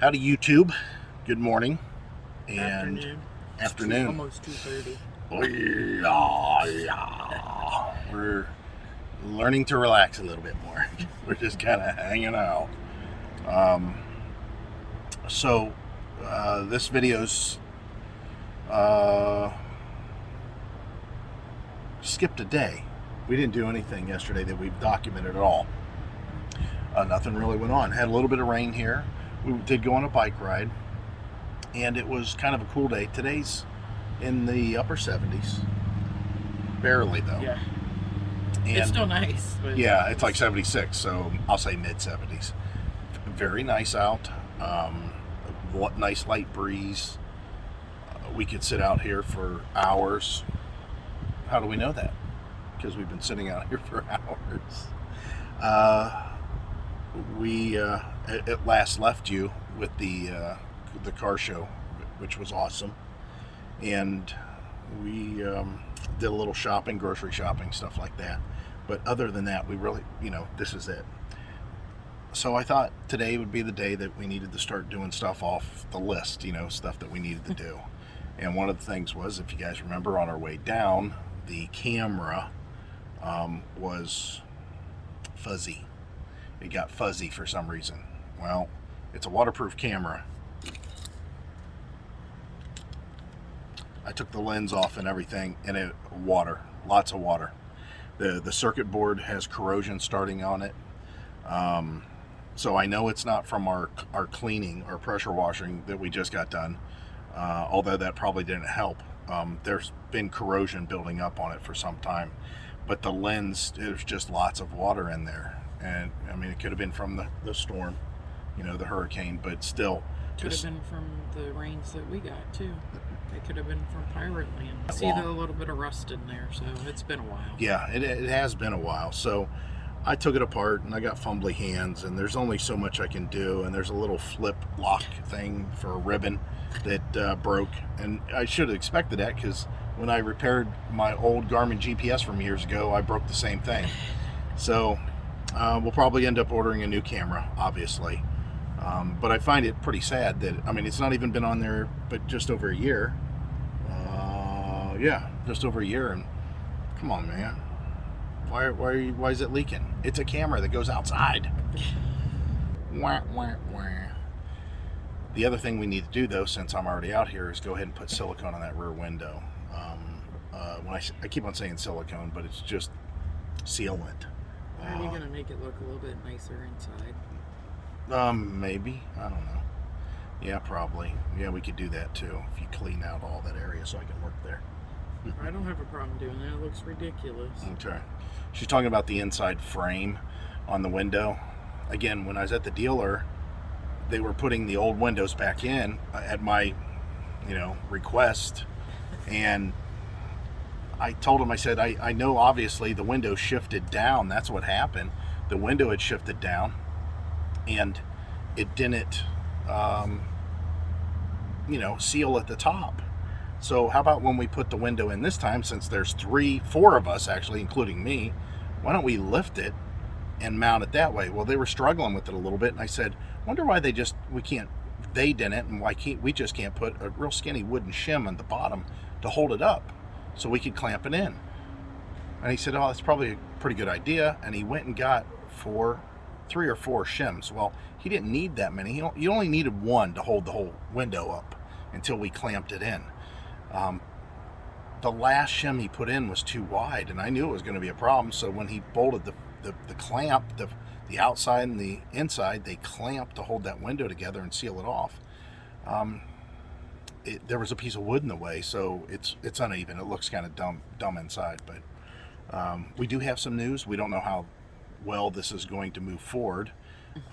Howdy YouTube, good morning and afternoon. Almost 2:30. We're learning to relax a little bit more. We're just kind of hanging out. This video's skipped a day. We didn't do anything yesterday that we've documented at all. Nothing really went on. Had a little bit of rain here. We did go on a bike ride, and it was kind of a cool day. Today's in the upper 70s, barely though. Yeah, and it's still nice. But yeah, it's like 76, so I'll say mid 70s. Very nice out. Nice light breeze. We could sit out here for hours. How do we know that? Because we've been sitting out here for hours. We at last left you with the car show, which was awesome, and we did a little shopping, grocery shopping, stuff like that. But other than that, we really, this is it. So I thought today would be the day that we needed to start doing stuff off the list, stuff that we needed to do. And one of the things was, if you guys remember, on our way down, the camera was fuzzy. It got fuzzy for some reason. Well, it's a waterproof camera. I took the lens off and everything, and lots of water. The circuit board has corrosion starting on it. So I know it's not from our cleaning or pressure washing that we just got done, although that probably didn't help. There's been corrosion building up on it for some time, but the lens, there's just lots of water in there. And I mean, it could have been from the storm, the hurricane, but still. Could have been from the rains that we got too. It could have been from pirate land. I see a little bit of rust in there, so it's been a while. Yeah, it has been a while. So I took it apart, and I got fumbly hands, and there's only so much I can do. And there's a little flip lock thing for a ribbon that broke, and I should have expected that, because when I repaired my old Garmin GPS from years ago, I broke the same thing. So we'll probably end up ordering a new camera, obviously. But I find it pretty sad that, it's not even been on there but just over a year. Yeah, just over a year, and come on, man. Why is it leaking? It's a camera that goes outside. Wah, wah, wah. The other thing we need to do, though, since I'm already out here, is go ahead and put silicone on that rear window. When I keep on saying silicone, but it's just sealant. Are you going to make it look a little bit nicer inside? Maybe. I don't know. Yeah, probably. Yeah, we could do that too, if you clean out all that area so I can work there. I don't have a problem doing that. It looks ridiculous. Okay. She's talking about the inside frame on the window. Again, when I was at the dealer, they were putting the old windows back in at my, request. And I told him, I said, I know obviously the window shifted down. That's what happened. The window had shifted down, and it didn't, seal at the top. So how about when we put the window in this time, since there's 4 of us actually, including me, why don't we lift it and mount it that way? Well, they were struggling with it a little bit, and I said, wonder why they didn't, and why we just can't put a real skinny wooden shim on the bottom to hold it up so we could clamp it in. And he said, oh, that's probably a pretty good idea. And he went and got 3 or 4 shims. Well, he didn't need that many. You only needed 1 to hold the whole window up until we clamped it in. The last shim he put in was too wide, and I knew it was going to be a problem. So when he bolted the clamp, the outside and the inside, they clamped to hold that window together and seal it off. There was a piece of wood in the way, so it's uneven. It looks kind of dumb inside, but we do have some news. We don't know how well this is going to move forward,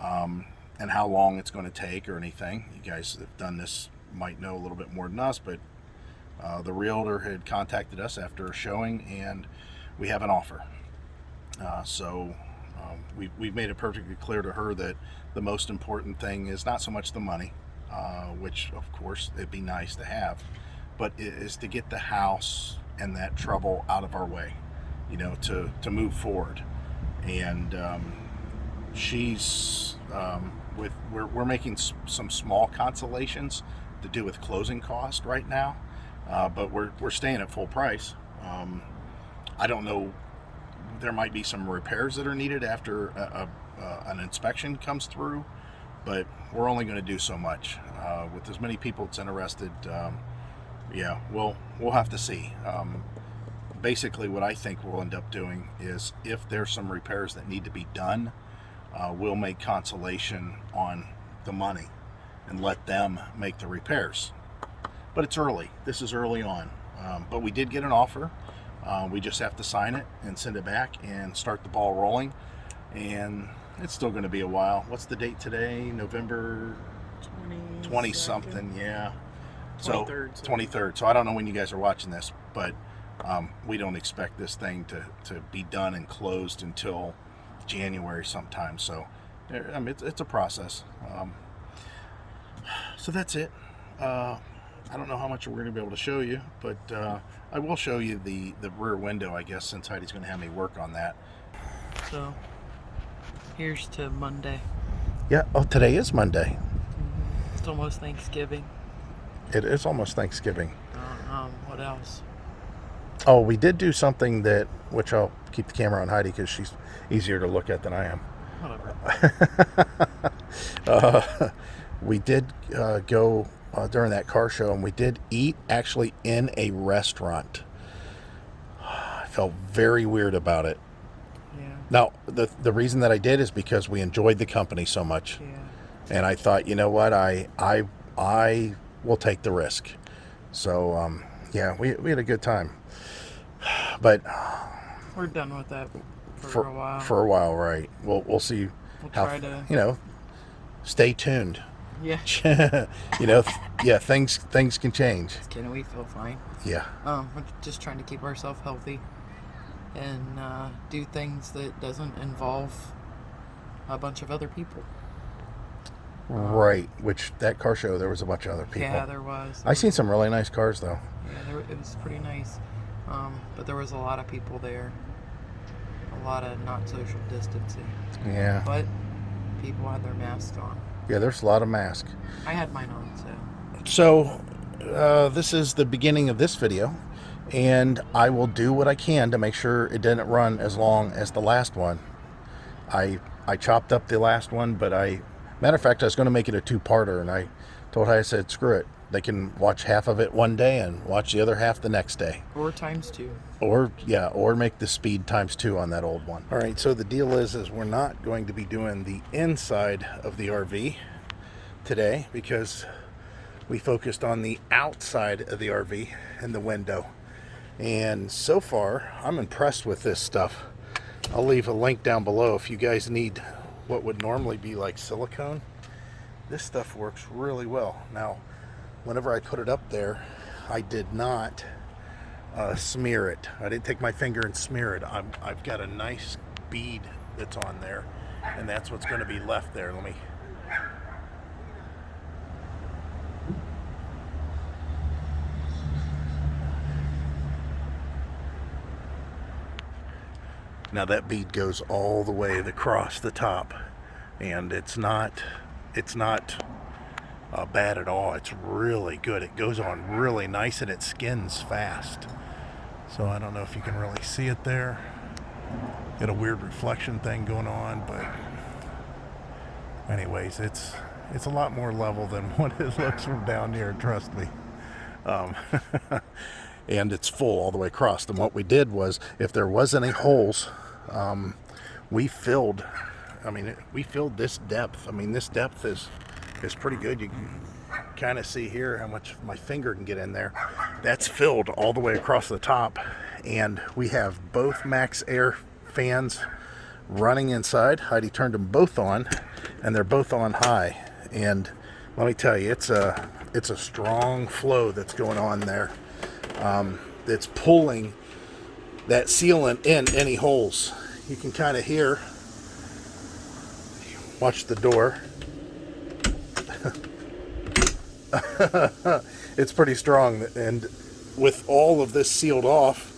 and how long it's going to take or anything. You guys that have done this might know a little bit more than us, but the realtor had contacted us after a showing, and we have an offer. So we've made it perfectly clear to her that the most important thing is not so much the money, which of course it'd be nice to have, but it is to get the house and that trouble out of our way, to move forward. And she's with we're making some small consolations to do with closing cost right now, but we're staying at full price. I don't know. There might be some repairs that are needed after an inspection comes through, but we're only going to do so much. With as many people that's interested, yeah, we'll have to see. Basically, what I think we'll end up doing is, if there's some repairs that need to be done, we'll make consolation on the money and let them make the repairs. But it's early. This is early on. But we did get an offer. We just have to sign it and send it back and start the ball rolling. And it's still going to be a while. What's the date today? November 20 something, yeah. 23rd. So 23rd. So I don't know when you guys are watching this, but we don't expect this thing to be done and closed until January sometime. So I mean, it's a process. So that's it. I don't know how much we're going to be able to show you, but I will show you the rear window, I guess, since Heidi's going to have me work on that. So here's to Monday. Yeah. Oh, today is Monday. It's almost Thanksgiving. It is almost Thanksgiving. What else? Oh, we did do something which I'll keep the camera on Heidi because she's easier to look at than I am. Whatever. We did go during that car show, and we did eat actually in a restaurant. I felt very weird about it. Yeah. Now, the reason that I did is because we enjoyed the company so much. Yeah. And I thought, you know what, I will take the risk. So, yeah, we had a good time. But we're done with that for a while. For a while, right. We'll see how, try to, stay tuned. Yeah. Yeah, things can change. Can we feel fine? Yeah. We're just trying to keep ourselves healthy and do things that doesn't involve a bunch of other people. Right, which that car show, there was a bunch of other people. Yeah, there was. I seen some really nice cars, though. Yeah, it was pretty nice. But there was a lot of people there. A lot of not social distancing. Yeah. But people had their masks on. Yeah, there's a lot of masks. I had mine on, so. So, this is the beginning of this video, and I will do what I can to make sure it didn't run as long as the last one. I chopped up the last one, but matter of fact, I was going to make it a two-parter, and I told her, I said, screw it. They can watch half of it one day and watch the other half the next day. Or times two. Or make the speed times 2 on that old one. All right, so the deal is we're not going to be doing the inside of the RV today because we focused on the outside of the RV and the window. And so far, I'm impressed with this stuff. I'll leave a link down below if you guys need what would normally be like silicone. This stuff works really well. Now, whenever I put it up there, I did not smear it. I didn't take my finger and smear it. I've got a nice bead that's on there, and that's what's going to be left there. Let me... Now that bead goes all the way across the top, and it's not bad at all. It's really good. It goes on really nice, and it skins fast. So I don't know if you can really see it there. Got a weird reflection thing going on, but anyways, it's a lot more level than what it looks from down here, trust me. And it's full all the way across. And what we did was, if there was any holes, we filled this depth. I mean, this depth is pretty good. You can kind of see here how much my finger can get in there. That's filled all the way across the top, and we have both Max Air fans running inside. Heidi turned them both on, and they're both on high. And let me tell you, it's a strong flow that's going on there. That's pulling that sealant in any holes. You can kind of hear. Watch the door. It's pretty strong, and with all of this sealed off,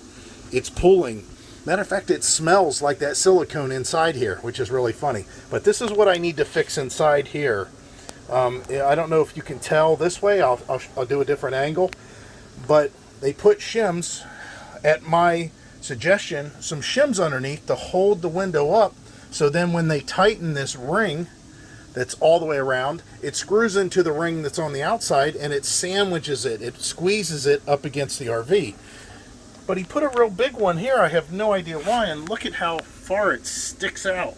it's pulling. Matter of fact, it smells like that silicone inside here, which is really funny. But this is what I need to fix inside here Yeah, I don't know if you can tell this way. I'll do a different angle. But they put shims, at my suggestion, some shims underneath to hold the window up. So then when they tighten this ring that's all the way around, it screws into the ring that's on the outside and it sandwiches it. It squeezes it up against the RV. But he put a real big one here. I have no idea why. And look at how far it sticks out.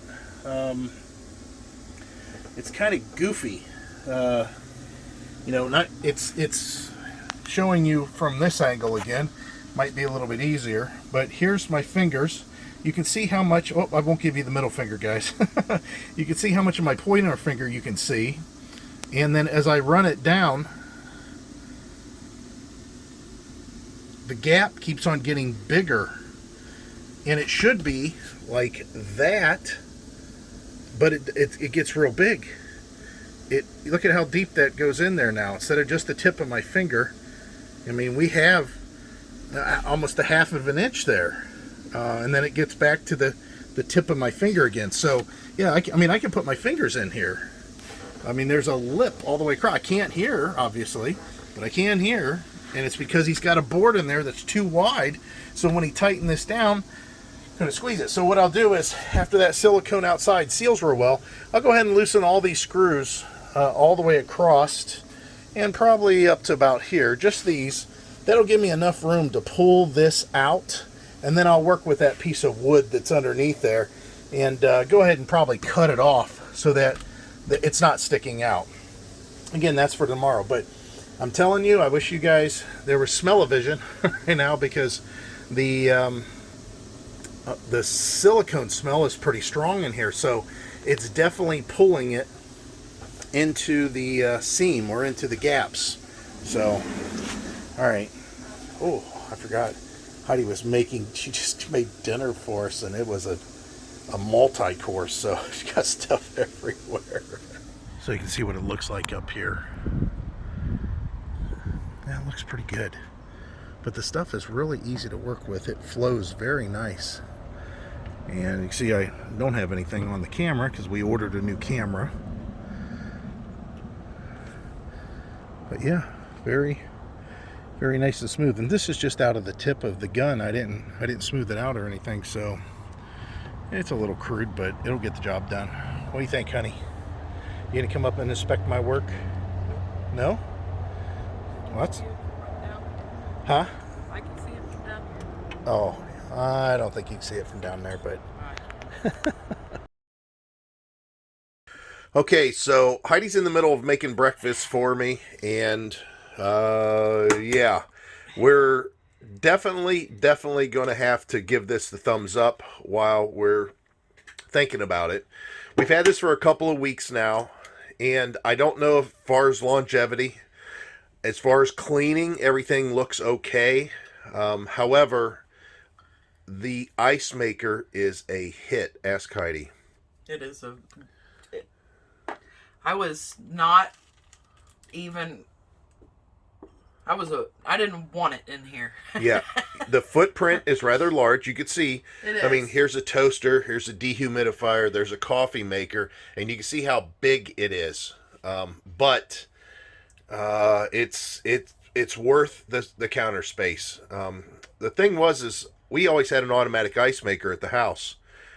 It's kind of goofy. You know, not it's showing you from this angle again. Might be a little bit easier. But here's my fingers. You can see how much, oh, I won't give you the middle finger, guys. You can see how much of my pointer finger you can see. And then as I run it down, the gap keeps on getting bigger. And it should be like that, but it gets real big. Look at how deep that goes in there now. Instead of just the tip of my finger, I mean, we have almost a half of an inch there. And then it gets back to the tip of my finger again. So, yeah, I mean, I can put my fingers in here. I mean, there's a lip all the way across. I can't hear, obviously, but I can hear. And it's because he's got a board in there that's too wide. So when he tightened this down, I'm going to squeeze it. So what I'll do is, after that silicone outside seals real well, I'll go ahead and loosen all these screws all the way across and probably up to about here. Just these. That'll give me enough room to pull this out. And then I'll work with that piece of wood that's underneath there and go ahead and probably cut it off so that it's not sticking out. Again, that's for tomorrow. But I'm telling you, I wish you guys, there was smell-o-vision right now because the silicone smell is pretty strong in here. So it's definitely pulling it into the seam or into the gaps. So, all right. Oh, I forgot. Heidi was she just made dinner for us, and it was a multi-course, so she got stuff everywhere. So you can see what it looks like up here. Yeah, it looks pretty good. But the stuff is really easy to work with. It flows very nice. And you can see I don't have anything on the camera because we ordered a new camera. But yeah, very nice and smooth. And this is just out of the tip of the gun. I didn't smooth it out or anything, so it's a little crude, but it'll get the job done. What do you think, honey? You gonna come up and inspect my work? No? What? Huh? I can see it from down here. Oh, I don't think you can see it from down there, but okay, so Heidi's in the middle of making breakfast for me, and yeah, we're definitely going to have to give this the thumbs up while we're thinking about it. We've had this for a couple of weeks now, and I don't know as far as longevity. As far as cleaning, everything looks okay. However, the ice maker is a hit. Ask Heidi. It is I was not even... I didn't want it in here. Yeah. The footprint is rather large. You could see, it is. I mean, here's a toaster, here's a dehumidifier, there's a coffee maker, and you can see how big it is. But it's worth the counter space. The thing is we always had an automatic ice maker at the house.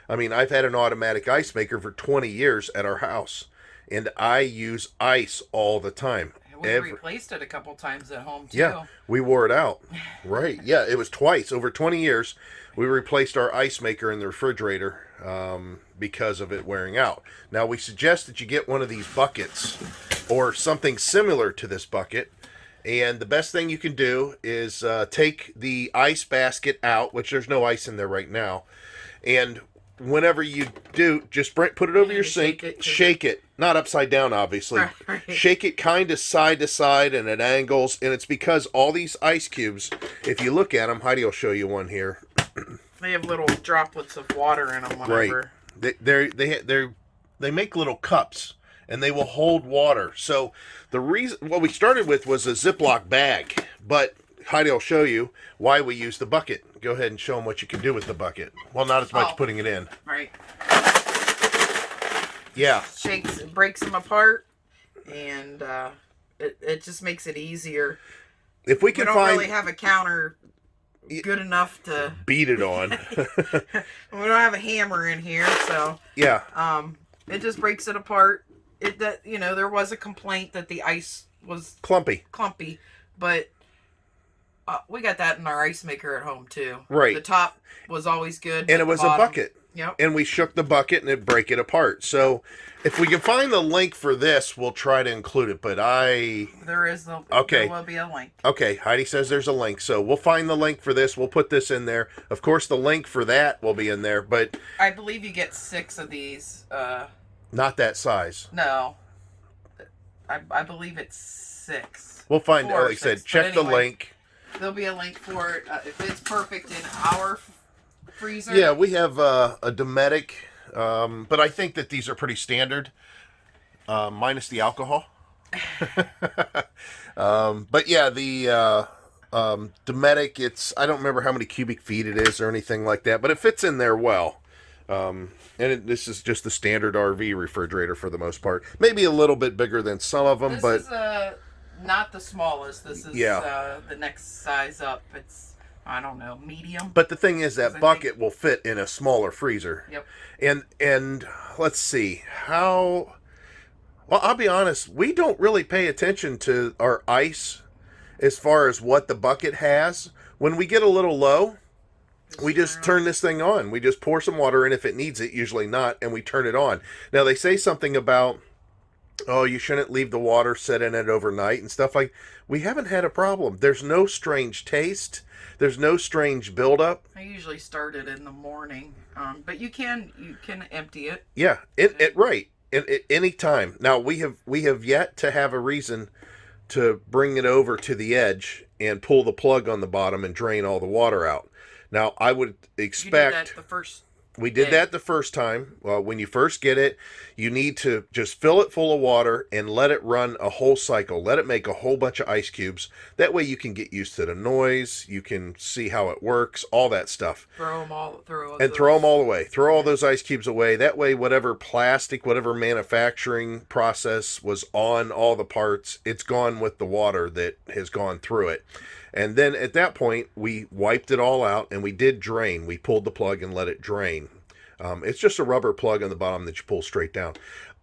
I mean, I've had an automatic ice maker for 20 years at our house, and I use ice all the time. We replaced it a couple times at home, too. Yeah, we wore it out. Right. Yeah, it was twice. Over 20 years, we replaced our ice maker in the refrigerator because of it wearing out. Now, we suggest that you get one of these buckets or something similar to this bucket. And the best thing you can do is take the ice basket out, which there's no ice in there right now. And whenever you do, just put it over your sink, shake it. Not upside down, obviously. Right. Shake it kind of side to side and at angles. And it's because all these ice cubes, if you look at them, Heidi will show you one here. They have little droplets of water in them whenever. Right. They make little cups, and they will hold water. So the reason, what we started with was a Ziploc bag. But Heidi will show you why we use the bucket. Go ahead and show them what you can do with the bucket. Well, not as much putting it in. Right. Yeah. Breaks them apart. and it just makes it easier. If we can don't find, really have a counter good enough to beat it on. We don't have a hammer in here, so yeah. It just breaks it apart. There was a complaint that the ice was Clumpy, but we got that in our ice maker at home too. Right. The top was always good, and it was a bucket. Yep. And we shook the bucket and it break it apart. So if we can find the link for this, we'll try to include it. But there will be a link. Okay, Heidi says there's a link. So we'll find the link for this. We'll put this in there. Of course, the link for that will be in there. But I believe you get 6 of these. Not that size. No. I believe it's 6. We'll find, like I said, check the link. There'll be a link for it. If it's perfect in our freezer. Yeah, we have a Dometic, but I think that these are pretty standard, minus the alcohol. But yeah, the Dometic, I don't remember how many cubic feet it is or anything like that, but it fits in there well. This is just the standard RV refrigerator for the most part. Maybe a little bit bigger than some of them, this is not the smallest. This is the next size up. It's, I don't know, medium. But the thing is, that bucket will fit in a smaller freezer. Yep. And let's see how. Well, I'll be honest. We don't really pay attention to our ice as far as what the bucket has. When we get a little low, we just turn this thing on. We just pour some water in if it needs it. Usually not, and we turn it on. Now they say something about, oh, you shouldn't leave the water sit in it overnight and stuff like. We haven't had a problem. There's no strange taste. There's no strange buildup. I usually start it in the morning, but you can empty it. Yeah, right. Any time. Now we have yet to have a reason to bring it over to the edge and pull the plug on the bottom and drain all the water out. Now I would expect. You did that the first. We did that the first time. Well, when you first get it, you need to just fill it full of water and let it run a whole cycle. Let it make a whole bunch of ice cubes. That way you can get used to the noise. You can see how it works, all that stuff. Throw them all away. Throw all those ice cubes away. That way, whatever plastic, whatever manufacturing process was on all the parts, it's gone with the water that has gone through it. And then at that point, we wiped it all out and we did drain. We pulled the plug and let it drain. It's just a rubber plug on the bottom that you pull straight down.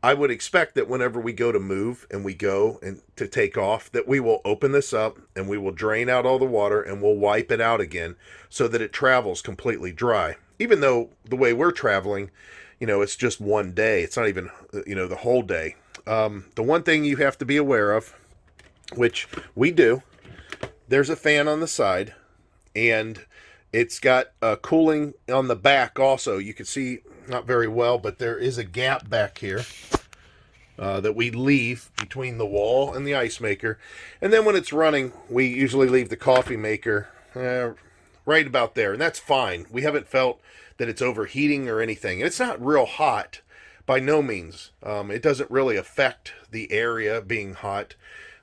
I would expect that whenever we go to move and we go and to take off, that we will open this up and we will drain out all the water and we'll wipe it out again so that it travels completely dry. Even though the way we're traveling, it's just one day. It's not even, the whole day. The one thing you have to be aware of, which we do, there's a fan on the side, and it's got cooling on the back also. You can see, not very well, but there is a gap back here that we leave between the wall and the ice maker. And then when it's running, we usually leave the coffee maker right about there, and that's fine. We haven't felt that it's overheating or anything. It's not real hot by no means. It doesn't really affect the area being hot,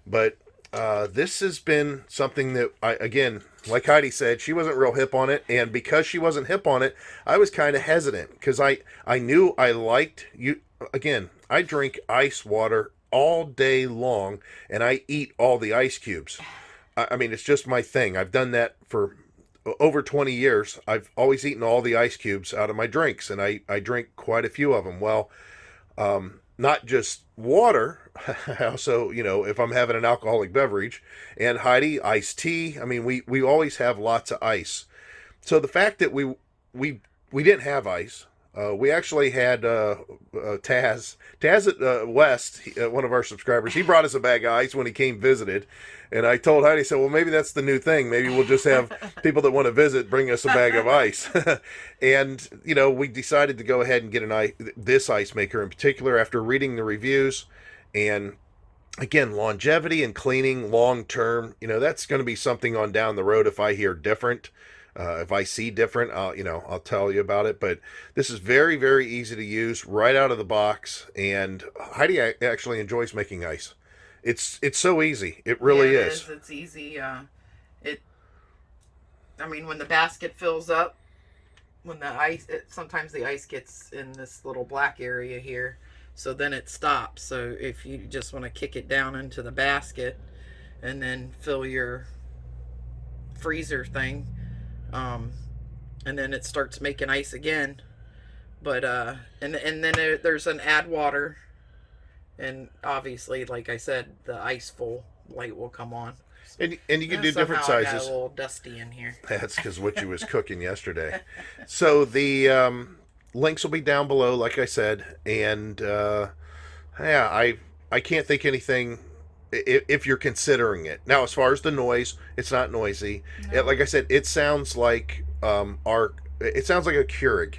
but this has been something that, again, like Heidi said, she wasn't real hip on it, and because she wasn't hip on it, I was kind of hesitant, because I knew I liked, again, I drink ice water all day long, and I eat all the ice cubes. I mean, it's just my thing. I've done that for over 20 years. I've always eaten all the ice cubes out of my drinks, and I drink quite a few of them. Well, not just water, also, if I'm having an alcoholic beverage, and Heidi, iced tea. I mean, we always have lots of ice. So the fact that we didn't have ice, we actually had Taz at West, one of our subscribers. He brought us a bag of ice when he came visited, and I told Heidi, well, maybe that's the new thing. Maybe we'll just have people that want to visit bring us a bag of ice. And we decided to go ahead and get this ice maker in particular after reading the reviews, and again, longevity and cleaning long term. That's going to be something on down the road if I hear different. If I see different, I'll tell you about it. But this is very, very easy to use right out of the box. And Heidi actually enjoys making ice. It's so easy. It really is. It's easy. When the basket fills up, when the ice, sometimes the ice gets in this little black area here. So then it stops. So if you just want to kick it down into the basket and then fill your freezer thing, and then it starts making ice again. But and then there's an add water, and obviously, like I said, the ice full light will come on. And you can do different Somehow I got sizes. a little dusty in here. That's because what you was cooking yesterday. So the links will be down below, like I said, and yeah, I can't think anything if you're considering it. Now, as far as the noise, it's not noisy. No. Like I said, it sounds like it sounds like a Keurig,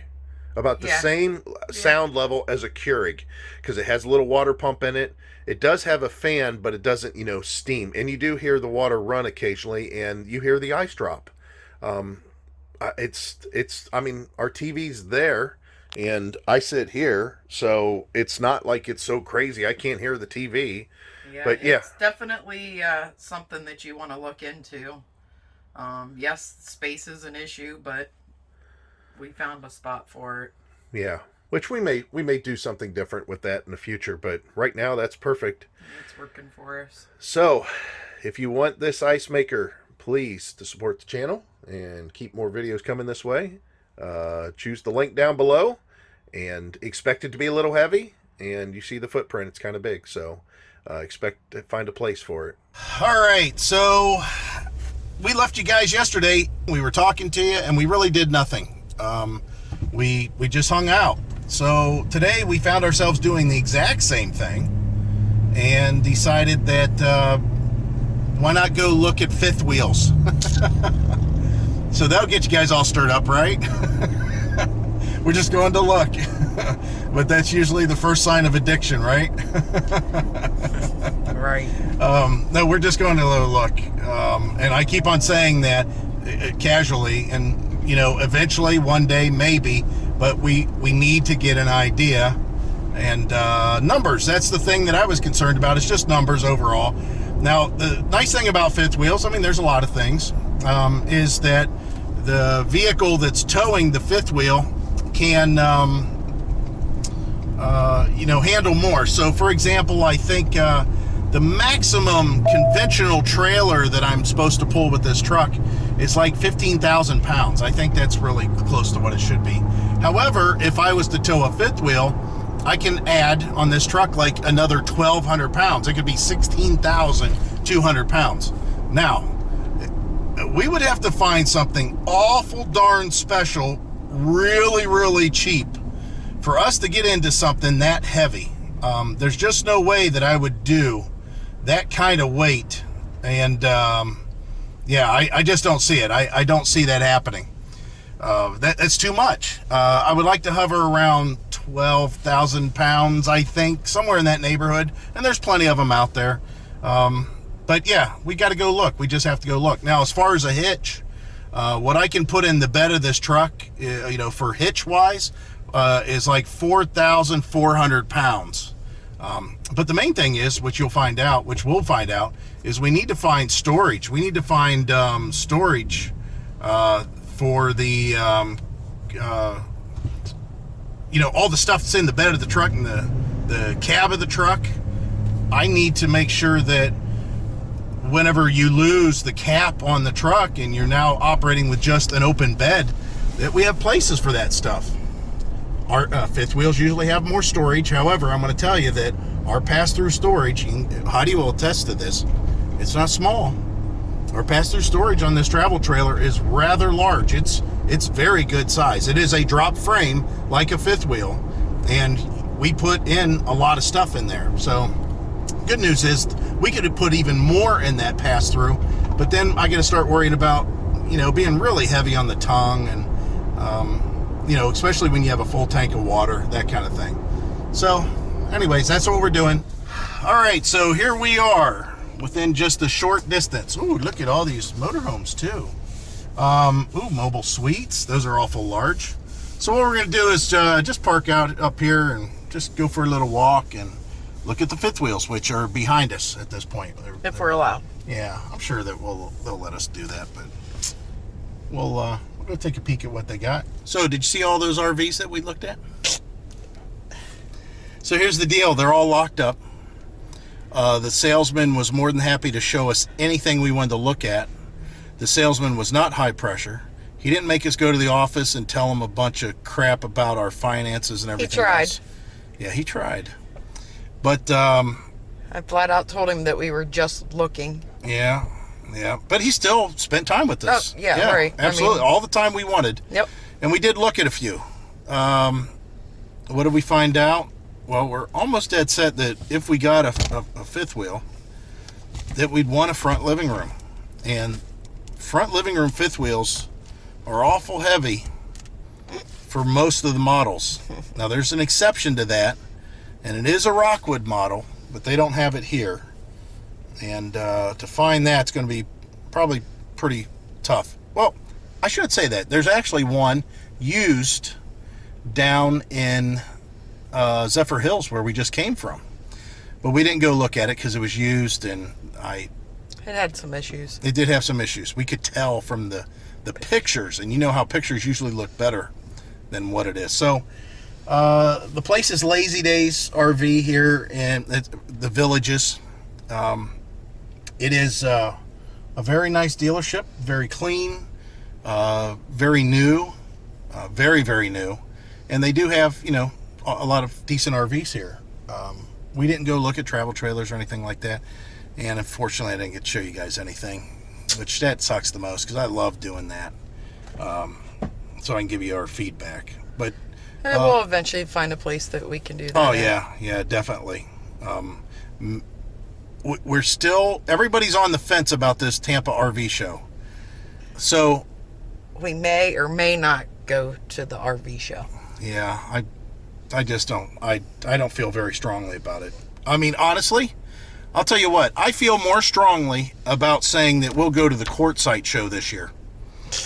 about the same sound level as a Keurig, because it has a little water pump in it. It does have a fan, but it doesn't, steam. And you do hear the water run occasionally, and you hear the ice drop. I mean, our TV's there, and I sit here, so it's not like it's so crazy I can't hear the TV. Yeah, but it's definitely something that you want to look into. Yes, space is an issue, but we found a spot for it. Yeah, which we may do something different with that in the future, but right now that's perfect. It's working for us. So, if you want this ice maker, please to support the channel and keep more videos coming this way, choose the link down below, and expect it to be a little heavy. And you see the footprint; it's kind of big, so expect to find a place for it. All right, so we left you guys yesterday. We were talking to you, and we really did nothing. We just hung out. So today we found ourselves doing the exact same thing, and decided that why not go look at fifth wheels? So that'll get you guys all stirred up, right? We're just going to look. But that's usually the first sign of addiction, right? Right. No, we're just going to look. And I keep on saying that casually, and eventually one day maybe, but we need to get an idea. And numbers, that's the thing that I was concerned about. It's just numbers overall. Now, the nice thing about fifth wheels, I mean, there's a lot of things, is that the vehicle that's towing the fifth wheel can, handle more. So, for example, I think the maximum conventional trailer that I'm supposed to pull with this truck is like 15,000 pounds. I think that's really close to what it should be. However, if I was to tow a fifth wheel, I can add on this truck like another 1,200 pounds. It could be 16,200 pounds. Now, we would have to find something awful darn special, really, really cheap, for us to get into something that heavy. There's just no way that I would do that kind of weight. And I just don't see it. I don't see that happening. That's too much. I would like to hover around 12,000 pounds, I think, somewhere in that neighborhood. And there's plenty of them out there. But yeah, we got to go look. We just have to go look. Now, as far as a hitch, what I can put in the bed of this truck, for hitch wise, is like 4,400 pounds. But the main thing is, which we'll find out, is we need to find storage. We need to find storage for the, all the stuff that's in the bed of the truck and the cab of the truck. I need to make sure that whenever you lose the cap on the truck and you're now operating with just an open bed, that we have places for that stuff. Our fifth wheels usually have more storage. However, I'm going to tell you that our pass-through storage, HEIDI will attest to this, it's not small. Our pass-through storage on this travel trailer is rather large. It's very good size. It is a drop frame like a fifth wheel, and we put in a lot of stuff in there. So good news is we could have put even more in that pass-through, but then I got to start worrying about being really heavy on the tongue, and especially when you have a full tank of water, that kind of thing. So anyways, that's what we're doing. All right, so here we are within just a short distance. Ooh, look at all these motorhomes too. Ooh, mobile suites. Those are awful large. So what we're going to do is just park out up here and just go for a little walk and look at the fifth wheels, which are behind us at this point. If we're allowed. Yeah, I'm sure that they'll let us do that, but we'll go take a peek at what they got. So, did you see all those RVs that we looked at? So here's the deal. They're all locked up. The salesman was more than happy to show us anything we wanted to look at. The salesman was not high pressure. He didn't make us go to the office and tell him a bunch of crap about our finances and everything else. Yeah, he tried. But I flat out told him that we were just looking. Yeah. But he still spent time with us. Oh, yeah, right. Absolutely. All the time we wanted. Yep. And we did look at a few. What did we find out? Well, we're almost dead set that if we got a fifth wheel, that we'd want a front living room. And front living room fifth wheels are awful heavy for most of the models. Now, there's an exception to that, and it is a Rockwood model, but they don't have it here. And to find that's going to be probably pretty tough. Well, I shouldn't say that. There's actually one used down in Zephyr Hills where we just came from. But we didn't go look at it because it was used, and it had some issues. It did have some issues. We could tell from the pictures, and you know how pictures usually look better than what it is. So the place is Lazy Days RV here in the Villages. It is a very nice dealership, very clean, very new, very, very new. And they do have, a lot of decent RVs here. We didn't go look at travel trailers or anything like that. And unfortunately, I didn't get to show you guys anything, which that sucks the most because I love doing that. So I can give you our feedback. But we'll eventually find a place that we can do that. Oh, yeah, definitely. We're still, everybody's on the fence about this Tampa RV show. So we may or may not go to the RV show. Yeah, I just don't. I don't feel very strongly about it. I mean, honestly, I'll tell you what. I feel more strongly about saying that we'll go to the Quartzsite show this year.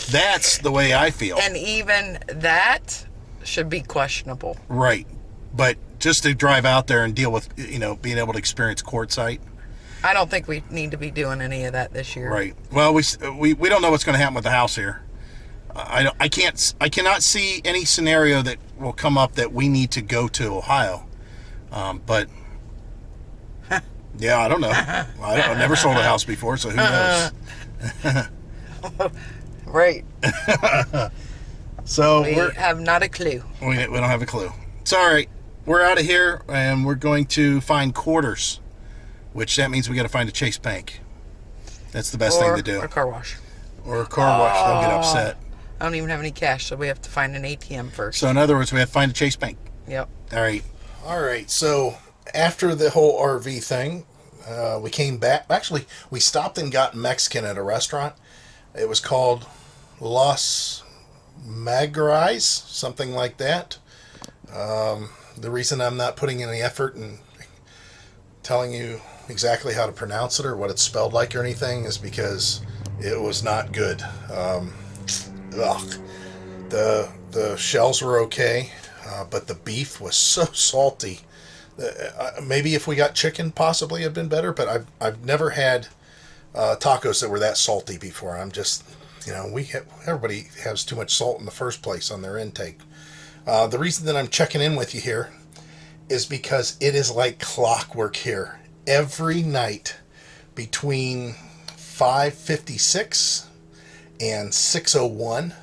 That's the way I feel. And even that should be questionable. Right. But just to drive out there and deal with, being able to experience Quartzsite. I don't think we need to be doing any of that this year. Right. Well, we don't know what's going to happen with the house here. I cannot see any scenario that will come up that we need to go to Ohio. But yeah, I don't know. I've never sold a house before, so who knows? Right. So we have not a clue. We don't have a clue. It's all right. We're out of here, and we're going to find quarters, which that means we got to find a Chase Bank. That's the best thing to do. Or a car wash. Or a car wash. They'll get upset. I don't even have any cash, so we have to find an ATM first. So in other words, we have to find a Chase Bank. Yep. All right. So after the whole RV thing, we came back. Actually, we stopped and got Mexican at a restaurant. It was called Los Magrais, something like that. The reason I'm not putting any effort in telling you exactly how to pronounce it or what it's spelled like or anything is because it was not good. The shells were okay, but the beef was so salty. Maybe if we got chicken, possibly it'd been better. But I've never had tacos that were that salty before. I'm just, everybody has too much salt in the first place on their intake. The reason that I'm checking in with you here is because it is like clockwork here. Every night between 5:56 and 6:01,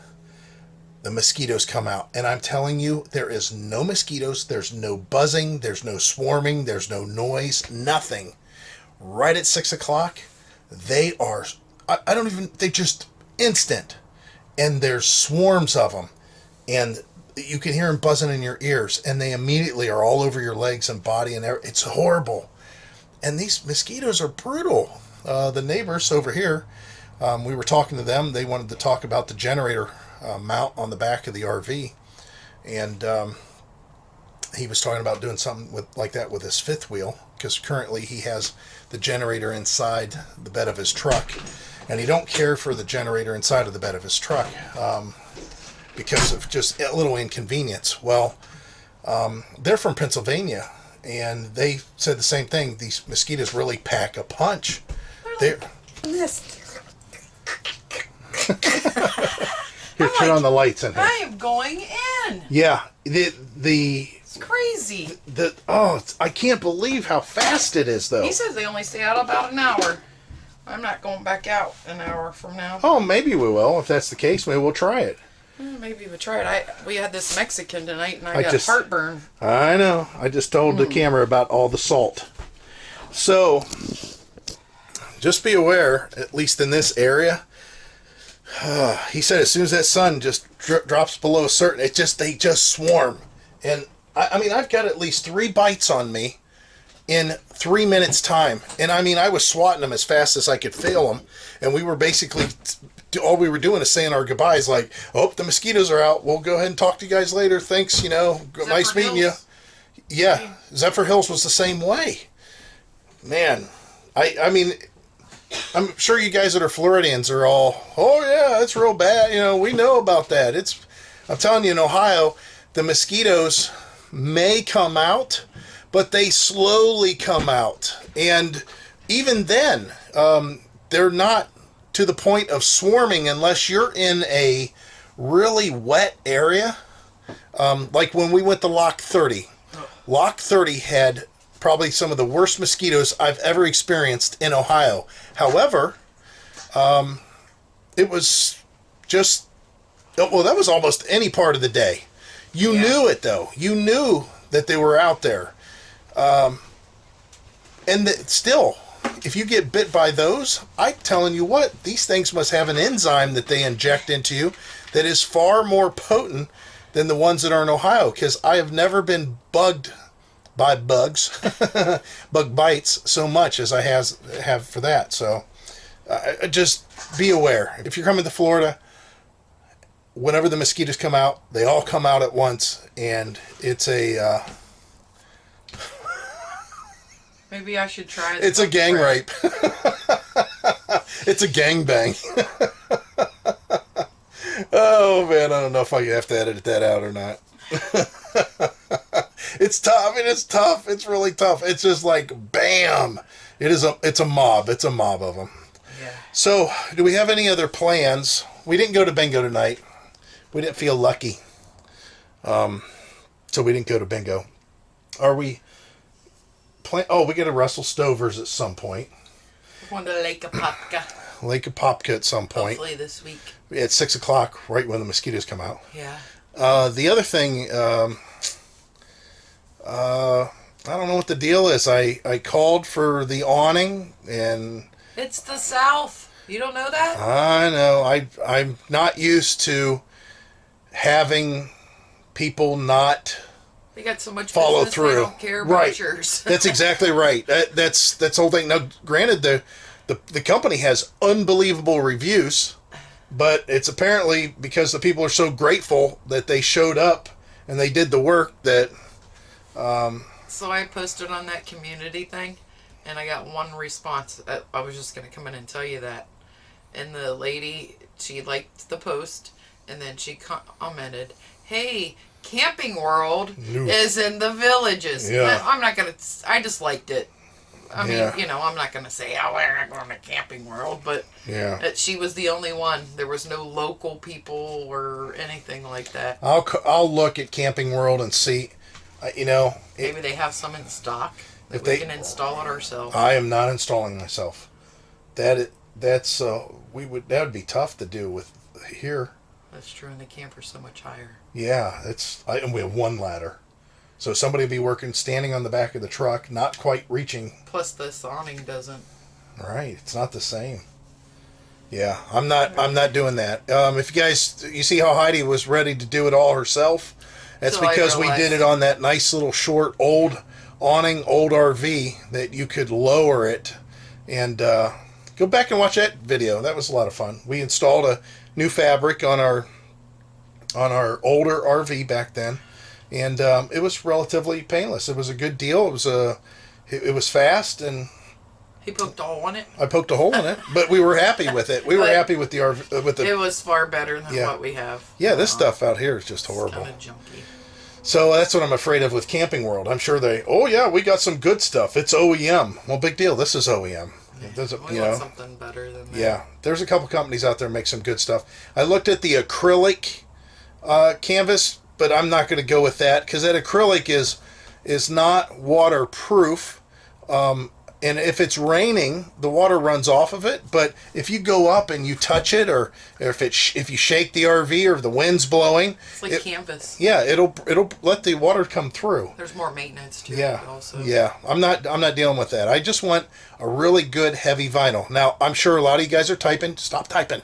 the mosquitoes come out. And I'm telling you, there is no mosquitoes. There's no buzzing. There's no swarming. There's no noise. Nothing. Right at 6 o'clock, they are, they just instant. And there's swarms of them. And you can hear them buzzing in your ears. And they immediately are all over your legs and body. And it's horrible. And these mosquitoes are brutal. The neighbors over here, we were talking to them. They wanted to talk about the generator mount on the back of the RV. And he was talking about doing something like that with his fifth wheel. Because currently he has the generator inside the bed of his truck. And he don't care for the generator inside of the bed of his truck because of just a little inconvenience. Well, they're from Pennsylvania. And they said the same thing. These mosquitoes really pack a punch. They're... Here, turn on the lights in here. I am going in. Yeah, the It's crazy. I can't believe how fast it is, though. He says they only stay out about an hour. I'm not going back out an hour from now. Oh, maybe we will. If that's the case, maybe we'll try it. Maybe we'll try it. We had this Mexican tonight, and I got heartburn. I know. I just told the camera about all the salt. So, just be aware, at least in this area, he said as soon as that sun just drops below a certain, they just swarm. And, I mean, I've got at least 3 bites on me in 3 minutes time. And I mean, I was swatting them as fast as I could fail them. And we were basically, all we were doing is saying our goodbyes, like, oh, the mosquitoes are out. We'll go ahead and talk to you guys later. Thanks, nice meeting you. Yeah, Zephyr Hills was the same way. Man, I mean, I'm sure you guys that are Floridians are all, oh yeah, it's real bad. We know about that. I'm telling you, in Ohio, the mosquitoes may come out, but they slowly come out. And even then, they're not to the point of swarming unless you're in a really wet area. Like when we went to Lock 30. Lock 30 had probably some of the worst mosquitoes I've ever experienced in Ohio. However, it was just, well, that was almost any part of the day. You knew it, though. You knew that they were out there. And still, if you get bit by those, I'm telling you what, these things must have an enzyme that they inject into you that is far more potent than the ones that are in Ohio, because I have never been bugged by bugs, bug bites, so much as I have for that. So just be aware. If you're coming to Florida, whenever the mosquitoes come out, they all come out at once, and it's a... Maybe I should try it's a gang rape. It's a gang bang. Oh, man, I don't know if I have to edit that out or not. It's tough. I mean, it's tough. It's really tough. It's just like, bam. It's a mob. It's a mob of them. Yeah. So, do we have any other plans? We didn't go to bingo tonight. We didn't feel lucky. So we didn't go to bingo. Are we... we got to wrestle Stovers at some point. We're going to Lake Apopka. Lake Apopka at some point. Hopefully this week. At 6 o'clock, right when the mosquitoes come out. Yeah. The other thing, I don't know what the deal is. I called for the awning, and... It's the South. You don't know that? I know. I'm not used to having people not... They got so much follow business, through. they don't care about yours. That's exactly right. That's the whole thing. Now, granted, the company has unbelievable reviews, but it's apparently because the people are so grateful that they showed up and they did the work that... So I posted on that community thing, and I got one response. I was just going to come in and tell you that. And the lady, she liked the post, and then she commented, hey... Camping World is in the Villages. Yeah. I'm not going to... I just liked it. I mean, I'm not going to say, oh, we're going to Camping World, but she was the only one. There was no local people or anything like that. I'll look at Camping World and see, maybe they have some in stock that we can install it ourselves. I am not installing myself. That would be tough to do with here. That's true, and the camper's so much higher. Yeah, and we have one ladder. So somebody will be working, standing on the back of the truck, not quite reaching. Plus this awning doesn't. Right, it's not the same. Yeah, I'm not doing that. If you see how Heidi was ready to do it all herself, that's because we did it on that nice little short old awning, old RV that you could lower it. And go back and watch that video. That was a lot of fun. We installed a new fabric on our older RV back then, and it was relatively painless. It was a good deal. It was fast, and he poked a hole in it. I poked a hole in it, but we were happy with it. We were happy with the RV. It was far better than what we have. Yeah, this stuff out here is just horrible. Kind of junky. So that's what I'm afraid of with Camping World. I'm sure we got some good stuff. It's OEM. Well, big deal. This is OEM. We want something better than that. Yeah, there's a couple companies out there make some good stuff. I looked at the acrylic canvas but I'm not going to go with that because that acrylic is not waterproof. And if it's raining, the water runs off of it. But if you go up and you touch it, or if you shake the RV or the wind's blowing, it's like canvas. Yeah, it'll let the water come through. There's more maintenance to Yeah, it also. yeah. I'm not dealing with that. I just want a really good heavy vinyl. Now I'm sure a lot of you guys are typing. Stop typing.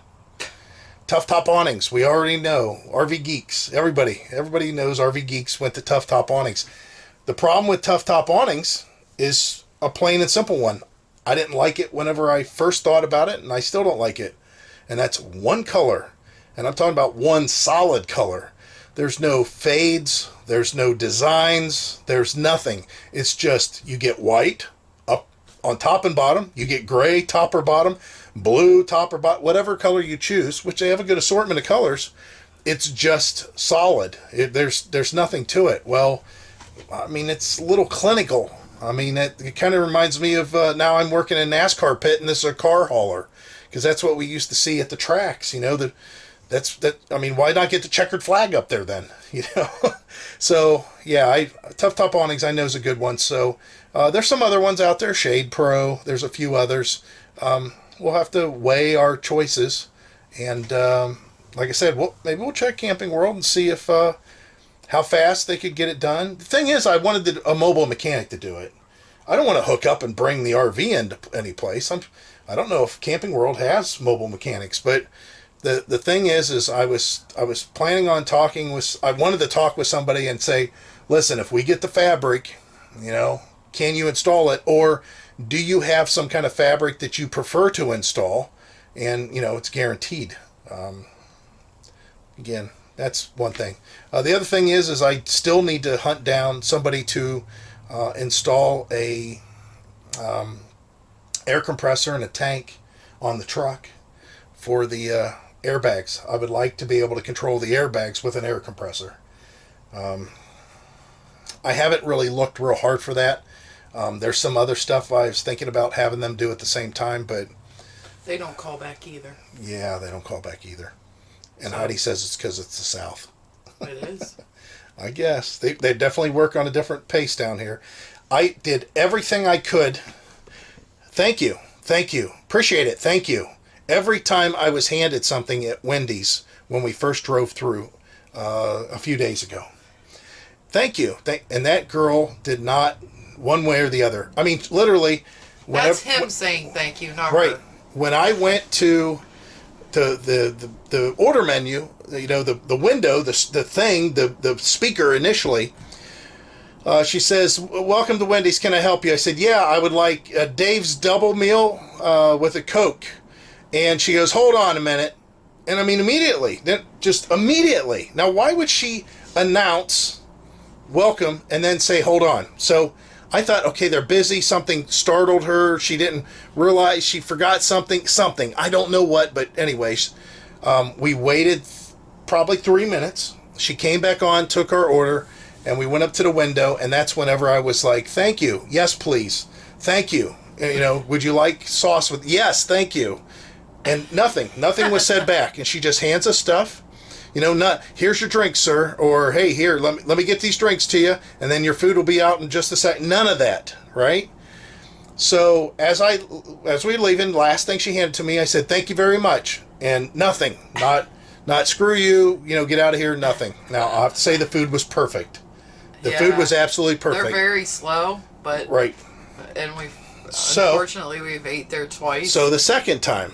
Tough Top Awnings. We already know. RV Geeks. Everybody knows RV Geeks went to Tough Top Awnings. The problem with Tough Top Awnings is a plain and simple one. I didn't like it whenever I first thought about it, and I still don't like it. And that's one color. And I'm talking about one solid color. There's no fades, there's no designs, there's nothing. It's just you get white up on top and bottom, you get gray top or bottom, blue top or bottom, whatever color you choose, which they have a good assortment of colors. It's just solid. There's nothing to it. Well, I mean, it's a little clinical. I mean, it kind of reminds me of now I'm working in a NASCAR pit and this is a car hauler, because that's what we used to see at the tracks. You know, I mean, why not get the checkered flag up there then? You know, so yeah, Tough Top Awnings I know is a good one. So there's some other ones out there. Shade Pro. There's a few others. We'll have to weigh our choices, and like I said, maybe we'll check Camping World and see if. How fast they could get it done. The thing is, I wanted a mobile mechanic to do it. I don't want to hook up and bring the RV into any place. I don't know if Camping World has mobile mechanics, but the thing is I was planning on talking with. I wanted to talk with somebody and say, listen, if we get the fabric, you know, can you install it, or do you have some kind of fabric that you prefer to install, and you know it's guaranteed. Again. That's one thing. The other thing is I still need to hunt down somebody to install a air compressor and a tank on the truck for the airbags. I would like to be able to control the airbags with an air compressor. I haven't really looked real hard for that. There's some other stuff I was thinking about having them do at the same time, but they don't call back either. Yeah, they don't call back either. And HEIDI says it's because it's the South. It is. I guess. They definitely work on a different pace down here. I did everything I could. Thank you. Thank you. Appreciate it. Thank you. Every time I was handed something at Wendy's when we first drove through a few days ago. Thank you. And that girl did not, one way or the other. I mean, literally. That's him saying thank you, not right. her. When I went to the order menu, you know, the window, the thing, the speaker initially, she says, welcome to Wendy's, can I help you? I said, yeah, I would like a Dave's double meal with a Coke. And she goes, hold on a minute. And I mean, immediately. Now, why would she announce welcome and then say, hold on? So I thought, okay, they're busy. Something startled her. She didn't realize she forgot something. I don't know what, but anyways, we waited probably 3 minutes. She came back on, took our order, and we went up to the window, and that's whenever I was like, thank you. Yes, please. Thank you. You know, would you like sauce with? Yes, thank you. And nothing was said back. And she just hands us stuff. You know, here's your drink, sir, or hey, here, let me get these drinks to you, and then your food will be out in just a sec. None of that, right? So as we were leaving, last thing she handed to me, I said, thank you very much, and nothing, not screw you, you know, get out of here, nothing. Now I'll have to say the food was perfect. The food was absolutely perfect. They're very slow, but right, and unfortunately we've ate there twice. So the second time,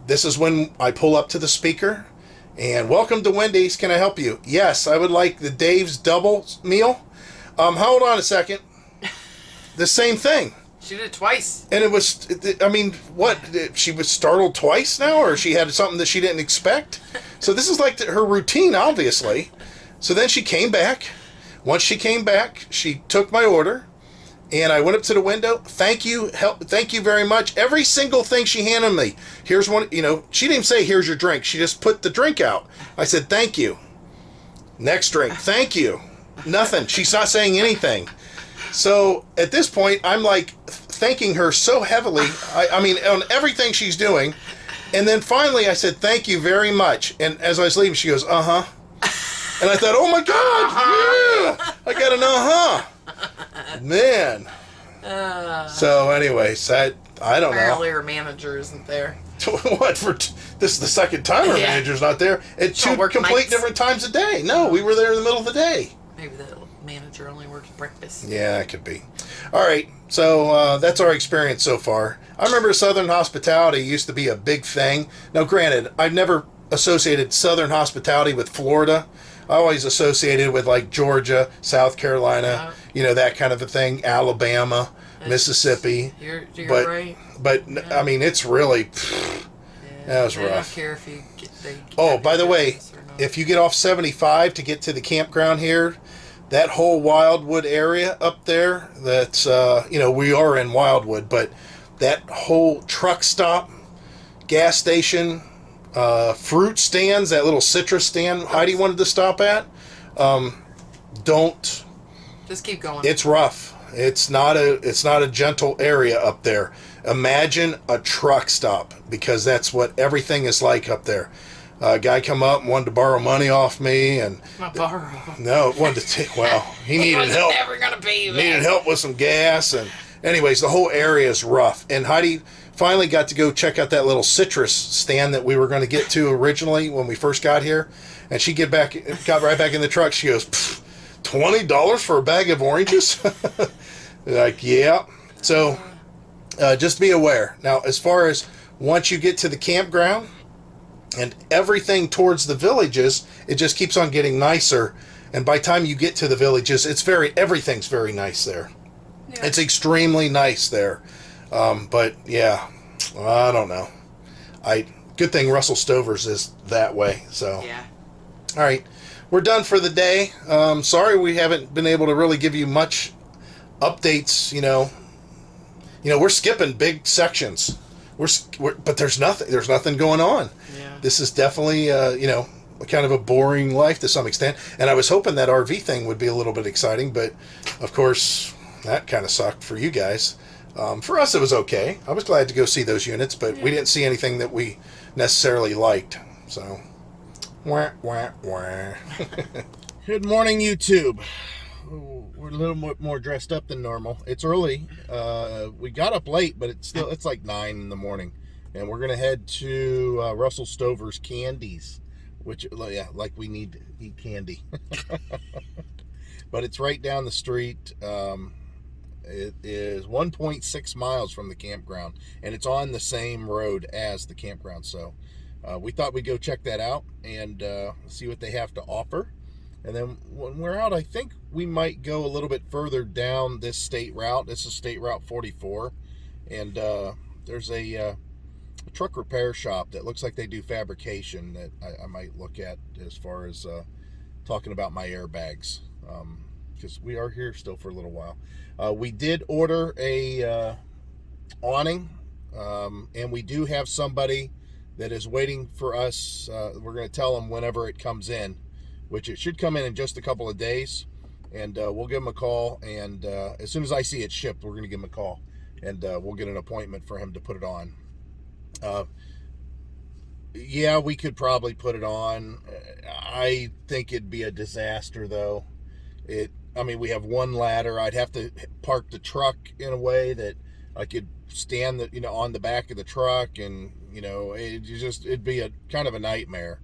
this is when I pull up to the speaker. And welcome to Wendy's. Can I help you? Yes, I would like the Dave's double meal. Hold on a second. The same thing. She did it twice. And it was, I mean, what? She was startled twice now? Or she had something that she didn't expect? So this is like her routine, obviously. So then she came back. Once she came back, she took my order. And I went up to the window. Thank you very much. Every single thing she handed me. Here's one, you know, she didn't even say, here's your drink. She just put the drink out. I said, thank you. Next drink. Thank you. Nothing. She's not saying anything. So at this point, I'm like thanking her so heavily. I mean, on everything she's doing. And then finally I said, thank you very much. And as I was leaving, she goes, uh-huh. And I thought, oh my God, yeah, I got an man. So anyways, I don't know. Apparently our manager isn't there. What for? This is the second time our manager's not there at two complete different times a day. No, we were there in the middle of the day. Maybe the manager only works breakfast. Yeah, it could be. All right, so that's our experience so far. I remember Southern hospitality used to be a big thing. Now, granted, I've never associated Southern hospitality with Florida. I always associated with like Georgia, South Carolina, that kind of a thing, Alabama, Mississippi. You're but, right. But, I mean, it's really, that was rough. I don't care if you by the way, if you get off 75 to get to the campground here, that whole Wildwood area up there, that's, we are in Wildwood, but that whole truck stop, gas station, fruit stands, that little citrus stand Heidi wanted to stop at, don't. Just keep going. It's rough. It's not a gentle area up there. Imagine a truck stop, because that's what everything is like up there. A guy come up and wanted to borrow money off me, and not borrow. No, wanted to take. Well, he needed help. Never gonna pay you. Needed help with some gas, and anyways, the whole area is rough. And Heidi finally got to go check out that little citrus stand that we were going to get to originally when we first got here, and she got right back in the truck. She goes, $20 for a bag of oranges? Like, yeah. So, just be aware. Now, as far as once you get to the campground and everything towards the villages, it just keeps on getting nicer. And by the time you get to the villages, everything's very nice there. Yeah. It's extremely nice there. But yeah, I don't know. Good thing Russell Stover's is that way. So, yeah. All right, we're done for the day. Sorry we haven't been able to really give you much updates. We're skipping big sections. But there's nothing going on. Yeah. This is definitely kind of a boring life to some extent. And I was hoping that RV thing would be a little bit exciting, but of course that kind of sucked for you guys. For us, it was okay. I was glad to go see those units, but we didn't see anything that we necessarily liked. So, wah, wah, wah. Good morning, YouTube. We're a little more dressed up than normal. It's early. We got up late, but it's like 9 in the morning, and we're gonna head to Russell Stover's Candies, which like we need to eat candy. But it's right down the street. It is 1.6 miles from the campground, and it's on the same road as the campground. So we thought we'd go check that out and see what they have to offer. And then when we're out, I think we might go a little bit further down this state route. This is State Route 44. And there's a truck repair shop that looks like they do fabrication that I might look at as far as talking about my airbags. Because we are here still for a little while. We did order a awning. And we do have somebody that is waiting for us. We're going to tell them whenever it comes in, which it should come in just a couple of days, and we'll give him a call, and as soon as I see it shipped, we're going to give him a call, and we'll get an appointment for him to put it on. Yeah, we could probably put it on. I think it'd be a disaster, though. We have one ladder. I'd have to park the truck in a way that I could stand on the back of the truck, and it'd be a kind of a nightmare.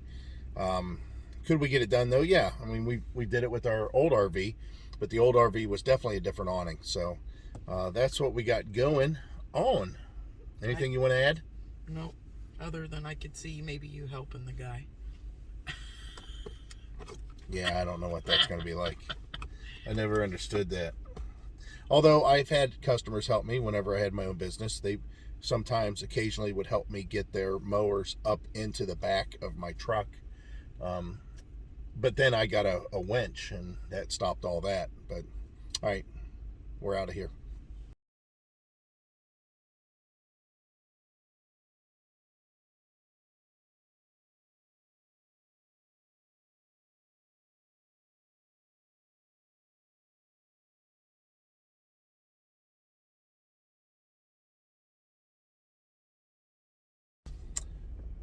Could we get it done though? Yeah. We did it with our old RV, but the old RV was definitely a different awning. So that's what we got going on. Anything you want to add? No, other than I could see maybe you helping the guy. Yeah, I don't know what that's going to be like. I never understood that. Although I've had customers help me whenever I had my own business. They occasionally would help me get their mowers up into the back of my truck. But then I got a winch, and that stopped all that. But, all right, we're out of here.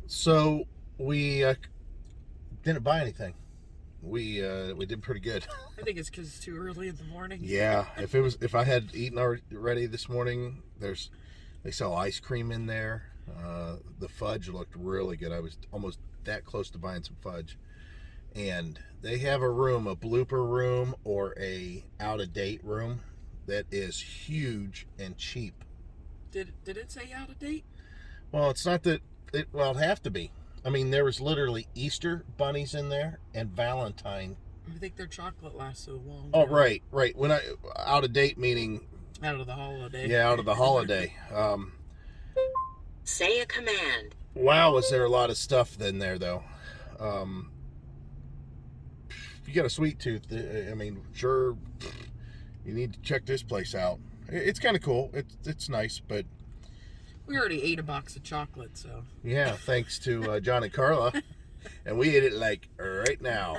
So we didn't buy anything. we did pretty good. I think it's because it's too early in the morning. Yeah, if I had eaten already this morning, they sell ice cream in there. The fudge looked really good. I was almost that close to buying some fudge. And they have a blooper room or a out of date room that is huge and cheap. Did it say out of date? Well, it's not that it'd have to be. I mean, there was literally Easter bunnies in there and Valentine. I think their chocolate lasts so long. Oh, right. When out of date meaning out of the holiday. Yeah, out of the holiday. Say a command. Wow, was there a lot of stuff in there though. If you got a sweet tooth, I mean, sure, you need to check this place out. It's kind of cool. It's nice, but we already ate a box of chocolate, so yeah, thanks to John and Carla, and we ate it like right now.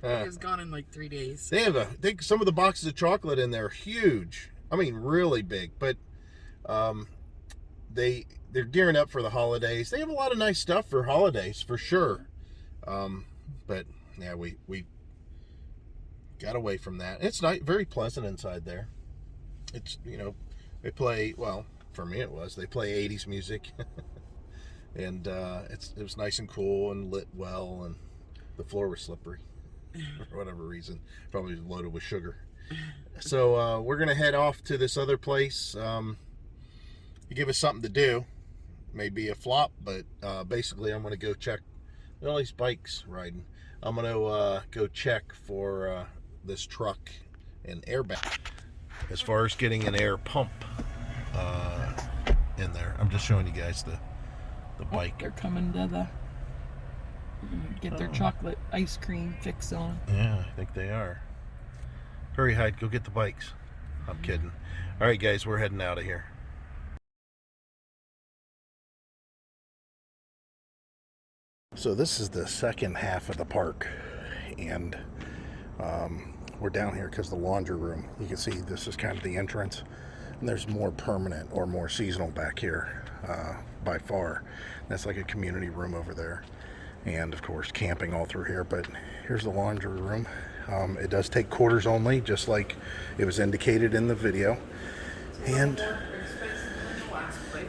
It was gone in like 3 days. They have some of the boxes of chocolate in there are huge. I mean, really big. But they're gearing up for the holidays. They have a lot of nice stuff for holidays for sure. But yeah, we got away from that. It's nice, very pleasant inside there. It's, they play, well, for me it was, they play 80s music. And it was nice and cool and lit well, and the floor was slippery for whatever reason. Probably loaded with sugar. So we're going to head off to this other place to give us something to do. Maybe a flop, but basically I'm going to go check all these bikes riding. I'm going to go check for this truck and airbag. As far as getting an air pump in there, I'm just showing you guys the bike. They're coming to get their chocolate ice cream fix on. Yeah, I think they are. Hurry, Hyde, go get the bikes. I'm kidding. All right, guys, we're heading out of here. So this is the second half of the park, and we're down here because the laundry room, you can see this is kind of the entrance, and there's more permanent or more seasonal back here by far. That's like a community room over there, and of course camping all through here. But here's the laundry room. It does take quarters only, just like it was indicated in the video. And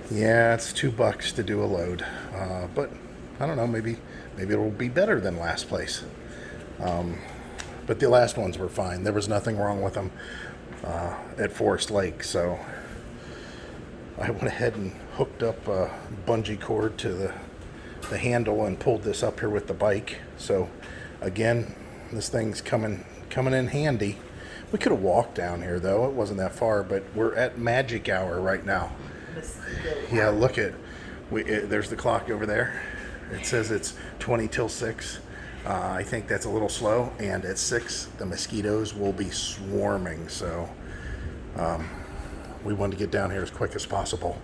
yeah, it's $2 to do a load, but I don't know, maybe it'll be better than last place. But the last ones were fine. There was nothing wrong with them at Forest Lake, so I went ahead and hooked up a bungee cord to the handle and pulled this up here with the bike. So again, this thing's coming in handy. We could have walked down here though, it wasn't that far, but we're at magic hour right now. Yeah, look at there's the clock over there. It says it's 20 till 6. I think that's a little slow, and at 6 the mosquitoes will be swarming, so we wanted to get down here as quick as possible.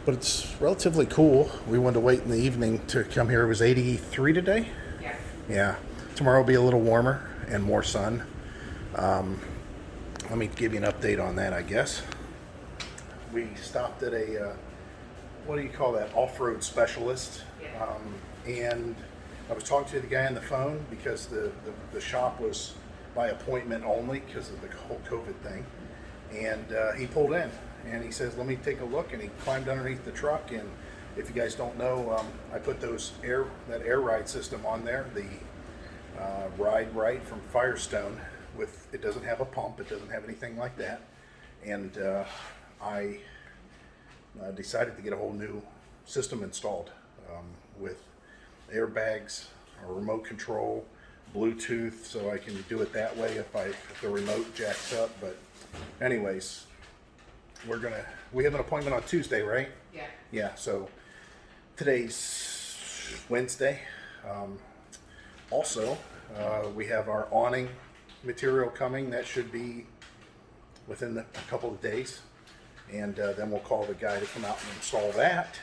But it's relatively cool. We wanted to wait in the evening to come here. It was 83 today? Yeah. Tomorrow will be a little warmer and more sun. Let me give you an update on that, I guess. We stopped at a, what do you call that, off-road specialist. And I was talking to the guy on the phone because the shop was by appointment only because of the whole COVID thing. And he pulled in and he says, let me take a look. And he climbed underneath the truck. And if you guys don't know, I put that air ride system on there, the Ride Right from Firestone. It doesn't have a pump, it doesn't have anything like that. And I decided to get a whole new system installed with airbags, a remote control, Bluetooth, so I can do it that way if the remote jacks up. But anyways, we have an appointment on Tuesday, right? Yeah, so today's Wednesday. Also, we have our awning material coming. That should be within a couple of days, and then we'll call the guy to come out and install that.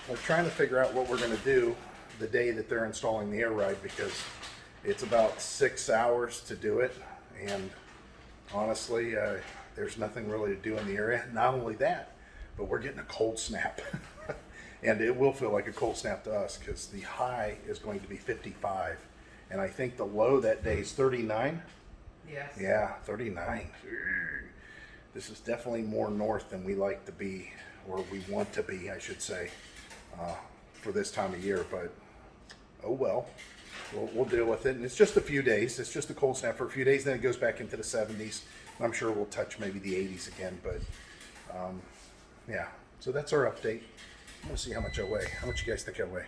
We're trying to figure out what we're going to do the day that they're installing the air ride, because it's about 6 hours to do it, and honestly there's nothing really to do in the area. Not only that, but we're getting a cold snap. And it will feel like a cold snap to us because the high is going to be 55, And I think the low that day is 39. Yes. Yeah, 39. This is definitely more north than we like to be, or we want to be, I should say, for this time of year. But oh well, we'll deal with it. And it's just a few days. It's just a cold snap for a few days. Then it goes back into the 70s. I'm sure we'll touch maybe the 80s again. But yeah, so that's our update. I'm gonna see how much I weigh. How much you guys think I weigh?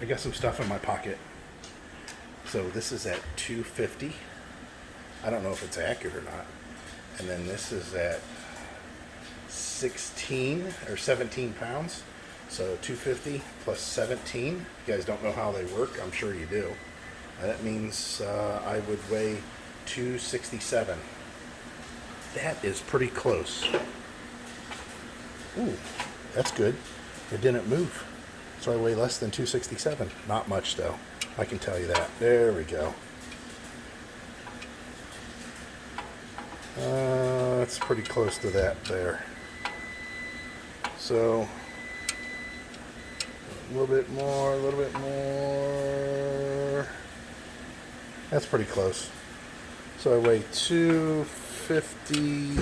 I got some stuff in my pocket. So this is at 250. I don't know if it's accurate or not. And then this is at 16 or 17 pounds. So 250 plus 17. You guys don't know how they work. I'm sure you do. That means I would weigh 267. That is pretty close. Ooh, that's good. It didn't move. So I weigh less than 267. Not much though. I can tell you that. There we go. That's pretty close to that there. So a little bit more, a little bit more. That's pretty close. So I weigh 250.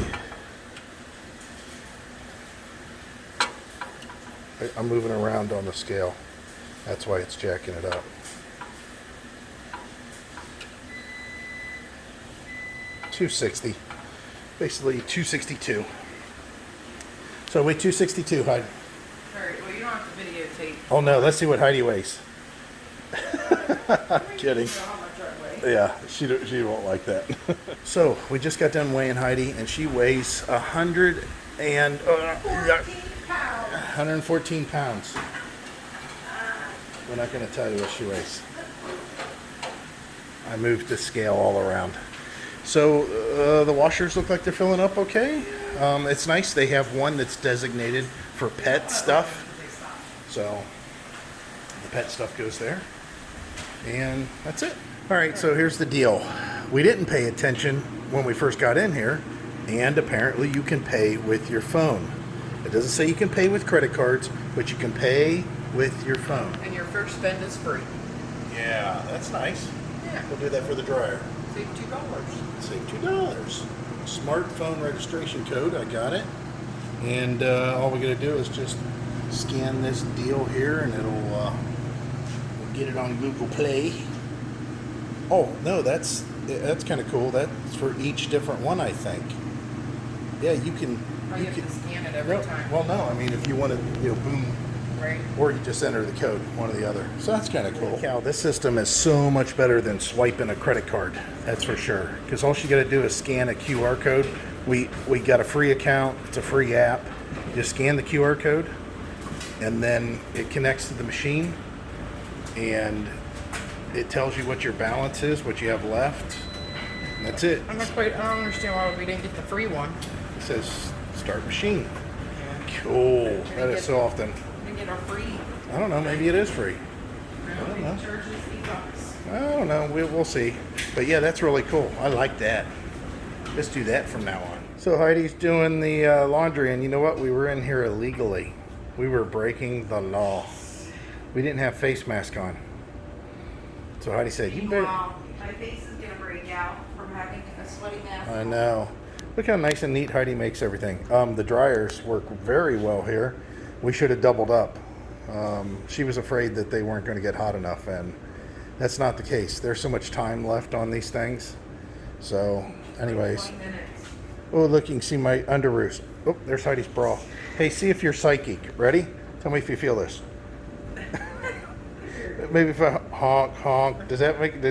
I'm moving around on the scale. That's why it's jacking it up. 260. Basically 262. So I weigh 262, Heidi. Alright, well you don't have to videotape. Oh no, let's see what Heidi weighs. Kidding. Yeah, she won't like that. So we just got done weighing Heidi, and she weighs 114 pounds. We're not going to tell you what she weighs. I moved the scale all around. So the washers look like they're filling up okay. It's nice. They have one that's designated for pet stuff. So the pet stuff goes there. And that's it. All right, so here's the deal. We didn't pay attention when we first got in here, and apparently you can pay with your phone. It doesn't say you can pay with credit cards, but you can pay with your phone. And your first spend is free. Yeah, that's nice. Yeah. We'll do that for the dryer. Save $2. Save $2. Smartphone registration code, I got it. And all we gotta do is just scan this deal here, and we'll get it on Google Play. Oh no, that's kind of cool. That's for each different one, I think. Yeah, you can. Oh, you have to scan it every time. Well, no, I mean if you want to, boom. Right. Or you just enter the code, one or the other. So that's kind of cool. Cow, this system is so much better than swiping a credit card. That's for sure. Because all you got to do is scan a QR code. We got a free account. It's a free app. You just scan the QR code, and then it connects to the machine, and it tells you what your balance is, what you have left. And that's it. I don't understand why we didn't get the free one. It says start machine. Yeah. Cool. That is so often. We get our free. I don't know. Maybe it is free. I don't know. Charges $8. I don't know. We'll see. But yeah, that's really cool. I like that. Let's do that from now on. So Heidi's doing the laundry, and you know what? We were in here illegally. We were breaking the law. We didn't have face mask on. So Heidi said, "You better." Wow, my face is gonna break out from having a sweaty mask. I know. Look how nice and neat Heidi makes everything. The dryers work very well here. We should have doubled up. She was afraid that they weren't going to get hot enough, and that's not the case. There's so much time left on these things. So, anyways. 20 minutes. Oh, look, you can see my underoos. Oh, there's Heidi's bra. Hey, see if you're psychic. Ready? Tell me if you feel this. Maybe if I honk, honk. Did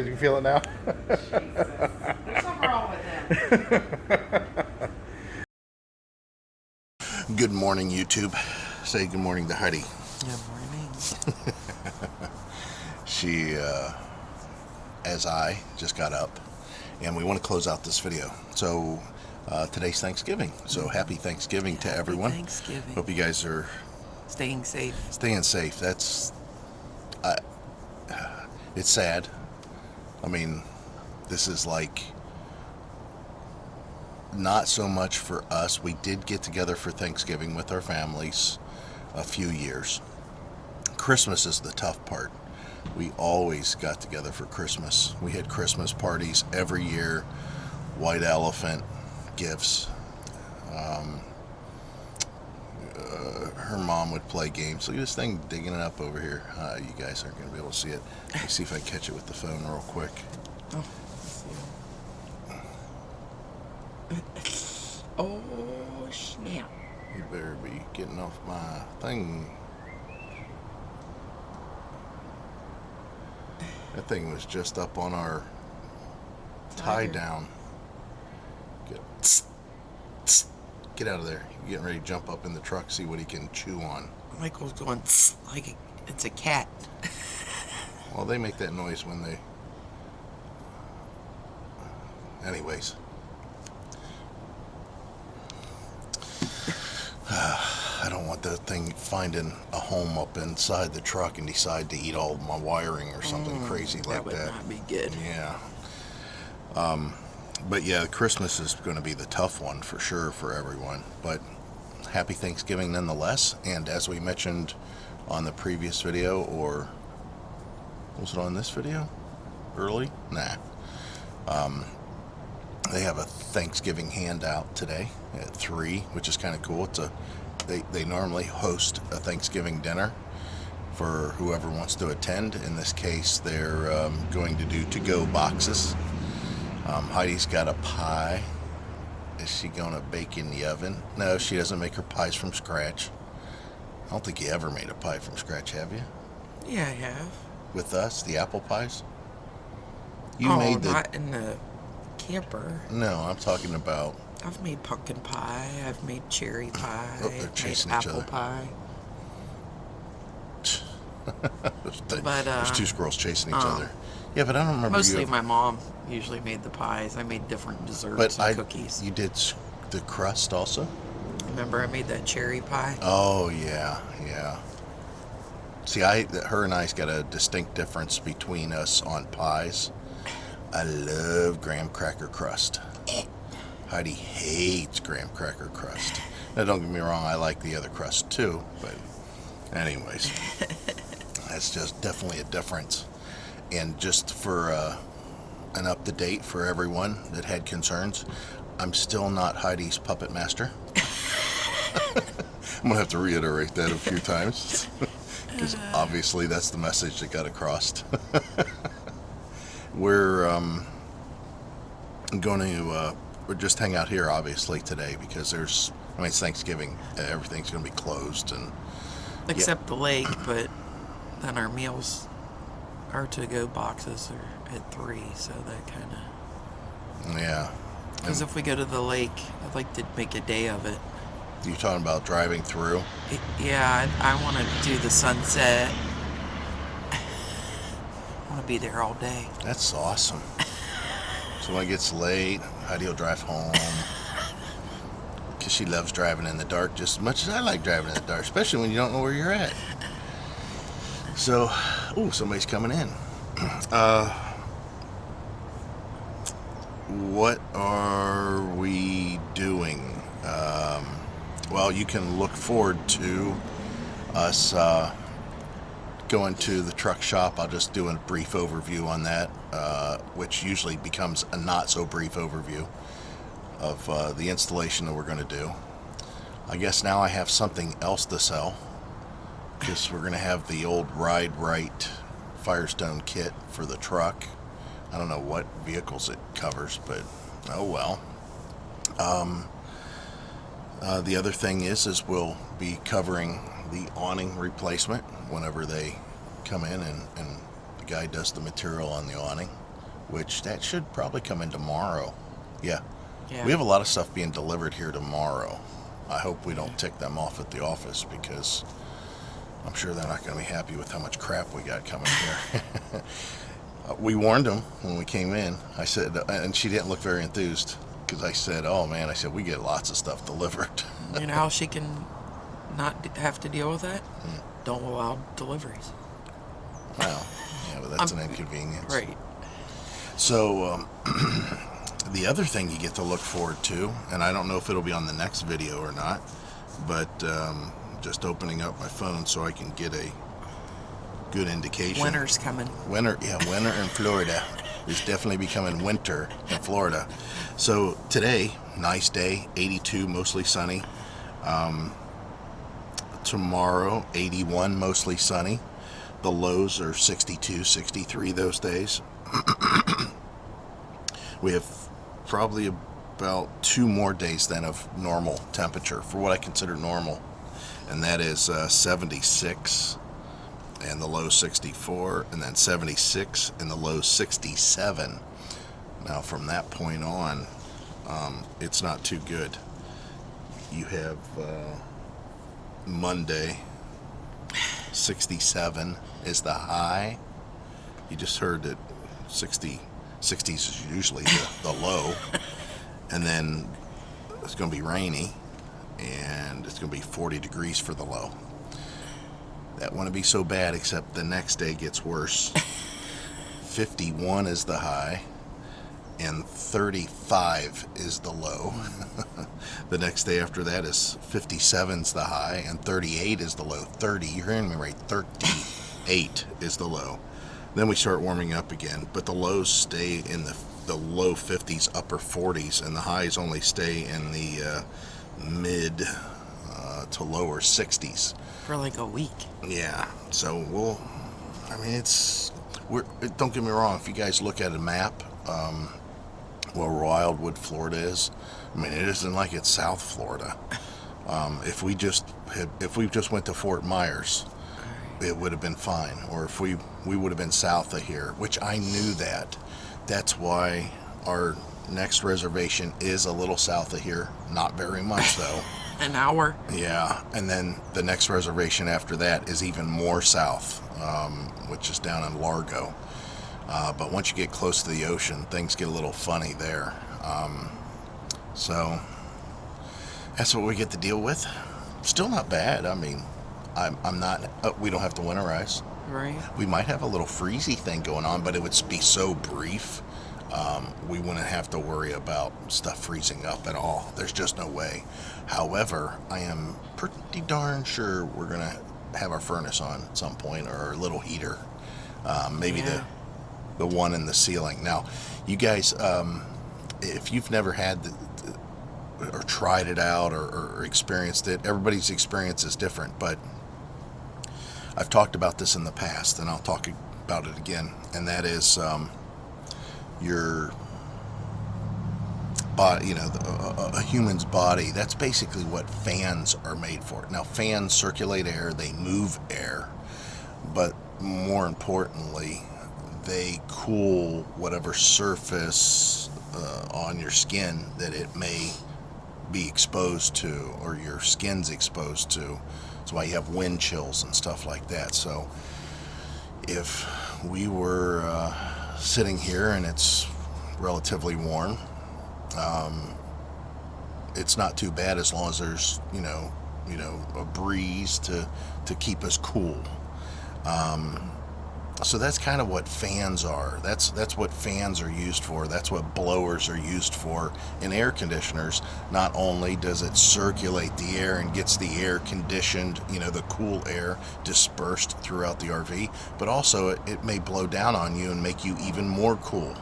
you feel it now? Jesus. There's something wrong with that. Good morning, YouTube. Say good morning to Heidi. Good morning. She, as I, just got up, and we want to close out this video. So, today's Thanksgiving. So, happy Thanksgiving to everyone. Thanksgiving. Hope you guys are Staying safe. staying safe. That's, it's sad. I mean, this is like not so much for us. We did get together for Thanksgiving with our families a few years. Christmas is the tough part. we always got together for Christmas. We had Christmas parties every year, white elephant, gifts. Her mom would play games. Look at this thing digging it up over here. You guys aren't going to be able to see it. Let me see if I catch it with the phone real quick. Oh, let's see. Oh, snap. You better be getting off my thing. That thing was just up on our tie Tiger. down. Get out of there. You're getting ready to jump up in the truck, see what he can chew on. Michael's going like it's a cat. Well, they make that noise when they... Anyways. I don't want that thing finding a home up inside the truck and decide to eat all my wiring or something crazy like that. That would not be good. Yeah. But yeah, Christmas is going to be the tough one for sure for everyone. But happy Thanksgiving nonetheless. And as we mentioned on the previous video, or was it on this video? Early? Nah. They have a Thanksgiving handout today at 3, which is kind of cool. They normally host a Thanksgiving dinner for whoever wants to attend. In this case, they're going to do to-go boxes. Heidi's got a pie. Is she going to bake in the oven? No, she doesn't make her pies from scratch. I don't think you ever made a pie from scratch, have you? Yeah, I have. With us, the apple pies? Not in the camper. No, I'm talking about... I've made pumpkin pie. I've made cherry pie. Oh, they're I've chasing made each apple other. pie. There's two squirrels chasing each other. Yeah, but I don't remember. Mostly my mom usually made the pies. I made different desserts and cookies. You did the crust also? Remember I made that cherry pie? Oh, yeah. See, her and I's got a distinct difference between us on pies. I love graham cracker crust. Heidi hates graham cracker crust. Now, don't get me wrong, I like the other crust too, but anyways, that's just definitely a difference. And just for an up-to-date for everyone that had concerns, I'm still not Heidi's puppet master. I'm going to have to reiterate that a few times, because obviously that's the message that got across. We're going to we're just hang out here obviously today because it's Thanksgiving. Everything's going to be closed, and except the lake, but then our meals, our to-go boxes are at 3, so that kind of... Yeah. Because if we go to the lake, I'd like to make a day of it. You talking about driving through? Yeah, I want to do the sunset. I want to be there all day. That's awesome. So when it gets late, Heidi will drive home. Because she loves driving in the dark just as much as I like driving in the dark, especially when you don't know where you're at. So, somebody's coming in. What are we doing? Well, you can look forward to us going to the truck shop. I'll just do a brief overview on that, which usually becomes a not so brief overview of the installation that we're going to do. I guess now I have something else to sell, because we're going to have the old Ride Right Firestone kit for the truck. I don't know what vehicles it covers, but oh well. The other thing is we'll be covering the awning replacement whenever they come in and the guy does the material on the awning, which that should probably come in tomorrow. Yeah. We have a lot of stuff being delivered here tomorrow. I hope we don't tick them off at the office, because I'm sure they're not going to be happy with how much crap we got coming here. We warned them when we came in. I said, and she didn't look very enthused, because I said, oh man, we get lots of stuff delivered. You know how she can not have to deal with that? Don't allow deliveries. Well, yeah, but that's an inconvenience. Right. So, the other thing you get to look forward to, and I don't know if it'll be on the next video or not, but just opening up my phone so I can get a good indication. Winter's coming. Winter in Florida. It's definitely becoming winter in Florida. So today, nice day, 82, mostly sunny. Tomorrow, 81, mostly sunny. The lows are 62, 63 those days. We have probably about 2 more days then of normal temperature, for what I consider normal. And that is 76 and the low 64, and then 76 and the low 67. Now from that point on, it's not too good. You have Monday, 67 is the high. You just heard that 60s is usually the low. And then it's going to be rainy, and it's going to be 40 degrees for the low. That wouldn't be so bad, except the next day gets worse. 51 is the high, and 35 is the low. The next day after that is 57's the high, and 38 is the low. 30, you're hearing me right, 38 is the low. Then we start warming up again, but the lows stay in the low 50s, upper 40s, and the highs only stay in the mid to lower 60s. For like a week. Yeah, so don't get me wrong, if you guys look at a map, where Wildwood, Florida is, I mean, it isn't like it's South Florida. If we just went to Fort Myers, it would have been fine. Or if we would have been south of here, which I knew that. That's why our next reservation is a little south of here. Not very much, though. An hour. Yeah, and then the next reservation after that is even more south, which is down in Largo. But once you get close to the ocean, things get a little funny there. So that's what we get to deal with. Still not bad. I mean, I'm not. We don't have to winterize. Right. We might have a little freezy thing going on, but it would be so brief. We wouldn't have to worry about stuff freezing up at all. There's just no way. However, I am pretty darn sure we're going to have our furnace on at some point, or our little heater. Maybe the one in the ceiling. Now, you guys, if you've never had or tried it out or experienced it, everybody's experience is different, but I've talked about this in the past, and I'll talk about it again, and that is your body, a human's body. That's basically what fans are made for. Now, fans circulate air, they move air, but more importantly, they cool whatever surface on your skin that it may be exposed to, or your skin's exposed to. That's why you have wind chills and stuff like that. So if we were sitting here and it's relatively warm, it's not too bad as long as there's a breeze to keep us cool. So that's kind of what fans are. That's what fans are used for. That's what blowers are used for in air conditioners. Not only does it circulate the air and gets the air conditioned, the cool air dispersed throughout the RV, but also it may blow down on you and make you even more cool.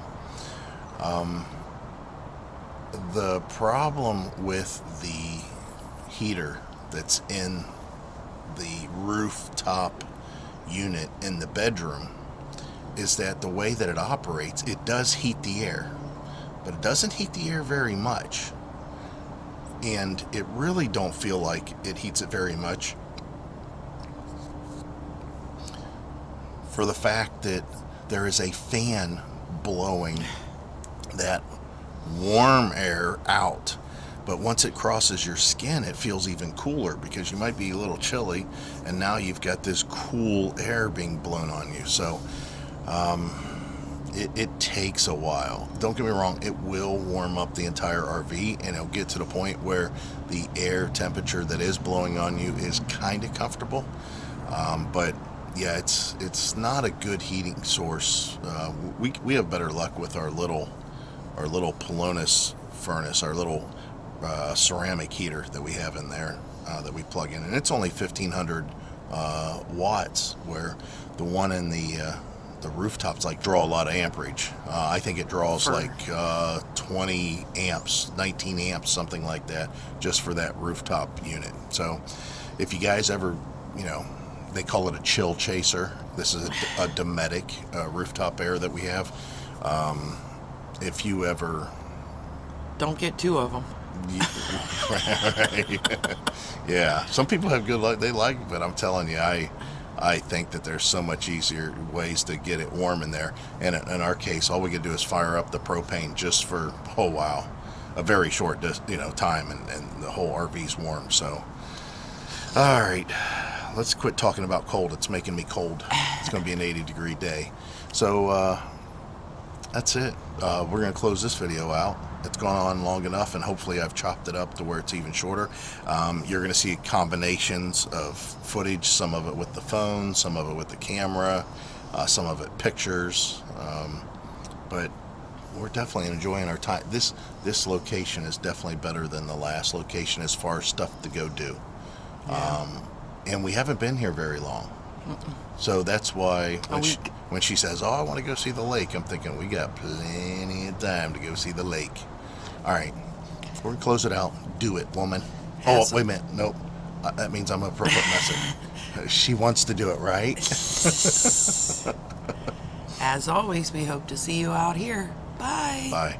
The problem with the heater that's in the rooftop unit in the bedroom is that the way that it operates, it does heat the air, but it doesn't heat the air very much, and it really don't feel like it heats it very much for the fact that there is a fan blowing that warm air out. But once it crosses your skin, it feels even cooler because you might be a little chilly, and now you've got this cool air being blown on you. So it takes a while. Don't get me wrong, it will warm up the entire RV, and it'll get to the point where the air temperature that is blowing on you is kind of comfortable. But yeah, it's not a good heating source. We have better luck with our little Polonus furnace, our little ceramic heater that we have in there that we plug in, and it's only 1,500 watts, where the one in the rooftops like draw a lot of amperage. I think it draws For- like 20 amps, 19 amps, something like that, just for that rooftop unit. So if you guys ever, they call it a chill chaser. This is a Dometic rooftop air that we have. If you ever Don't get two of them. yeah, some people have good luck, they like it, but I'm telling you, I think that there's so much easier ways to get it warm in there. And in our case, all we could do is fire up the propane just for, oh wow, a very short time, and the whole RV's warm. So all right, let's quit talking about cold. It's making me cold. It's going to be an 80-degree day. So that's it. We're going to close this video out. It's gone on long enough, and hopefully I've chopped it up to where it's even shorter. You're going to see combinations of footage, some of it with the phone, some of it with the camera, some of it pictures. But we're definitely enjoying our time. This location is definitely better than the last location as far as stuff to go do. Yeah. And we haven't been here very long. So that's why when she says, "Oh, I want to go see the lake," I'm thinking we got plenty of time to go see the lake. All right, we're gonna close it out. Do it, woman. Oh, wait a minute. Nope. That means I'm a put message. She wants to do it, right? As always, we hope to see you out here. Bye. Bye.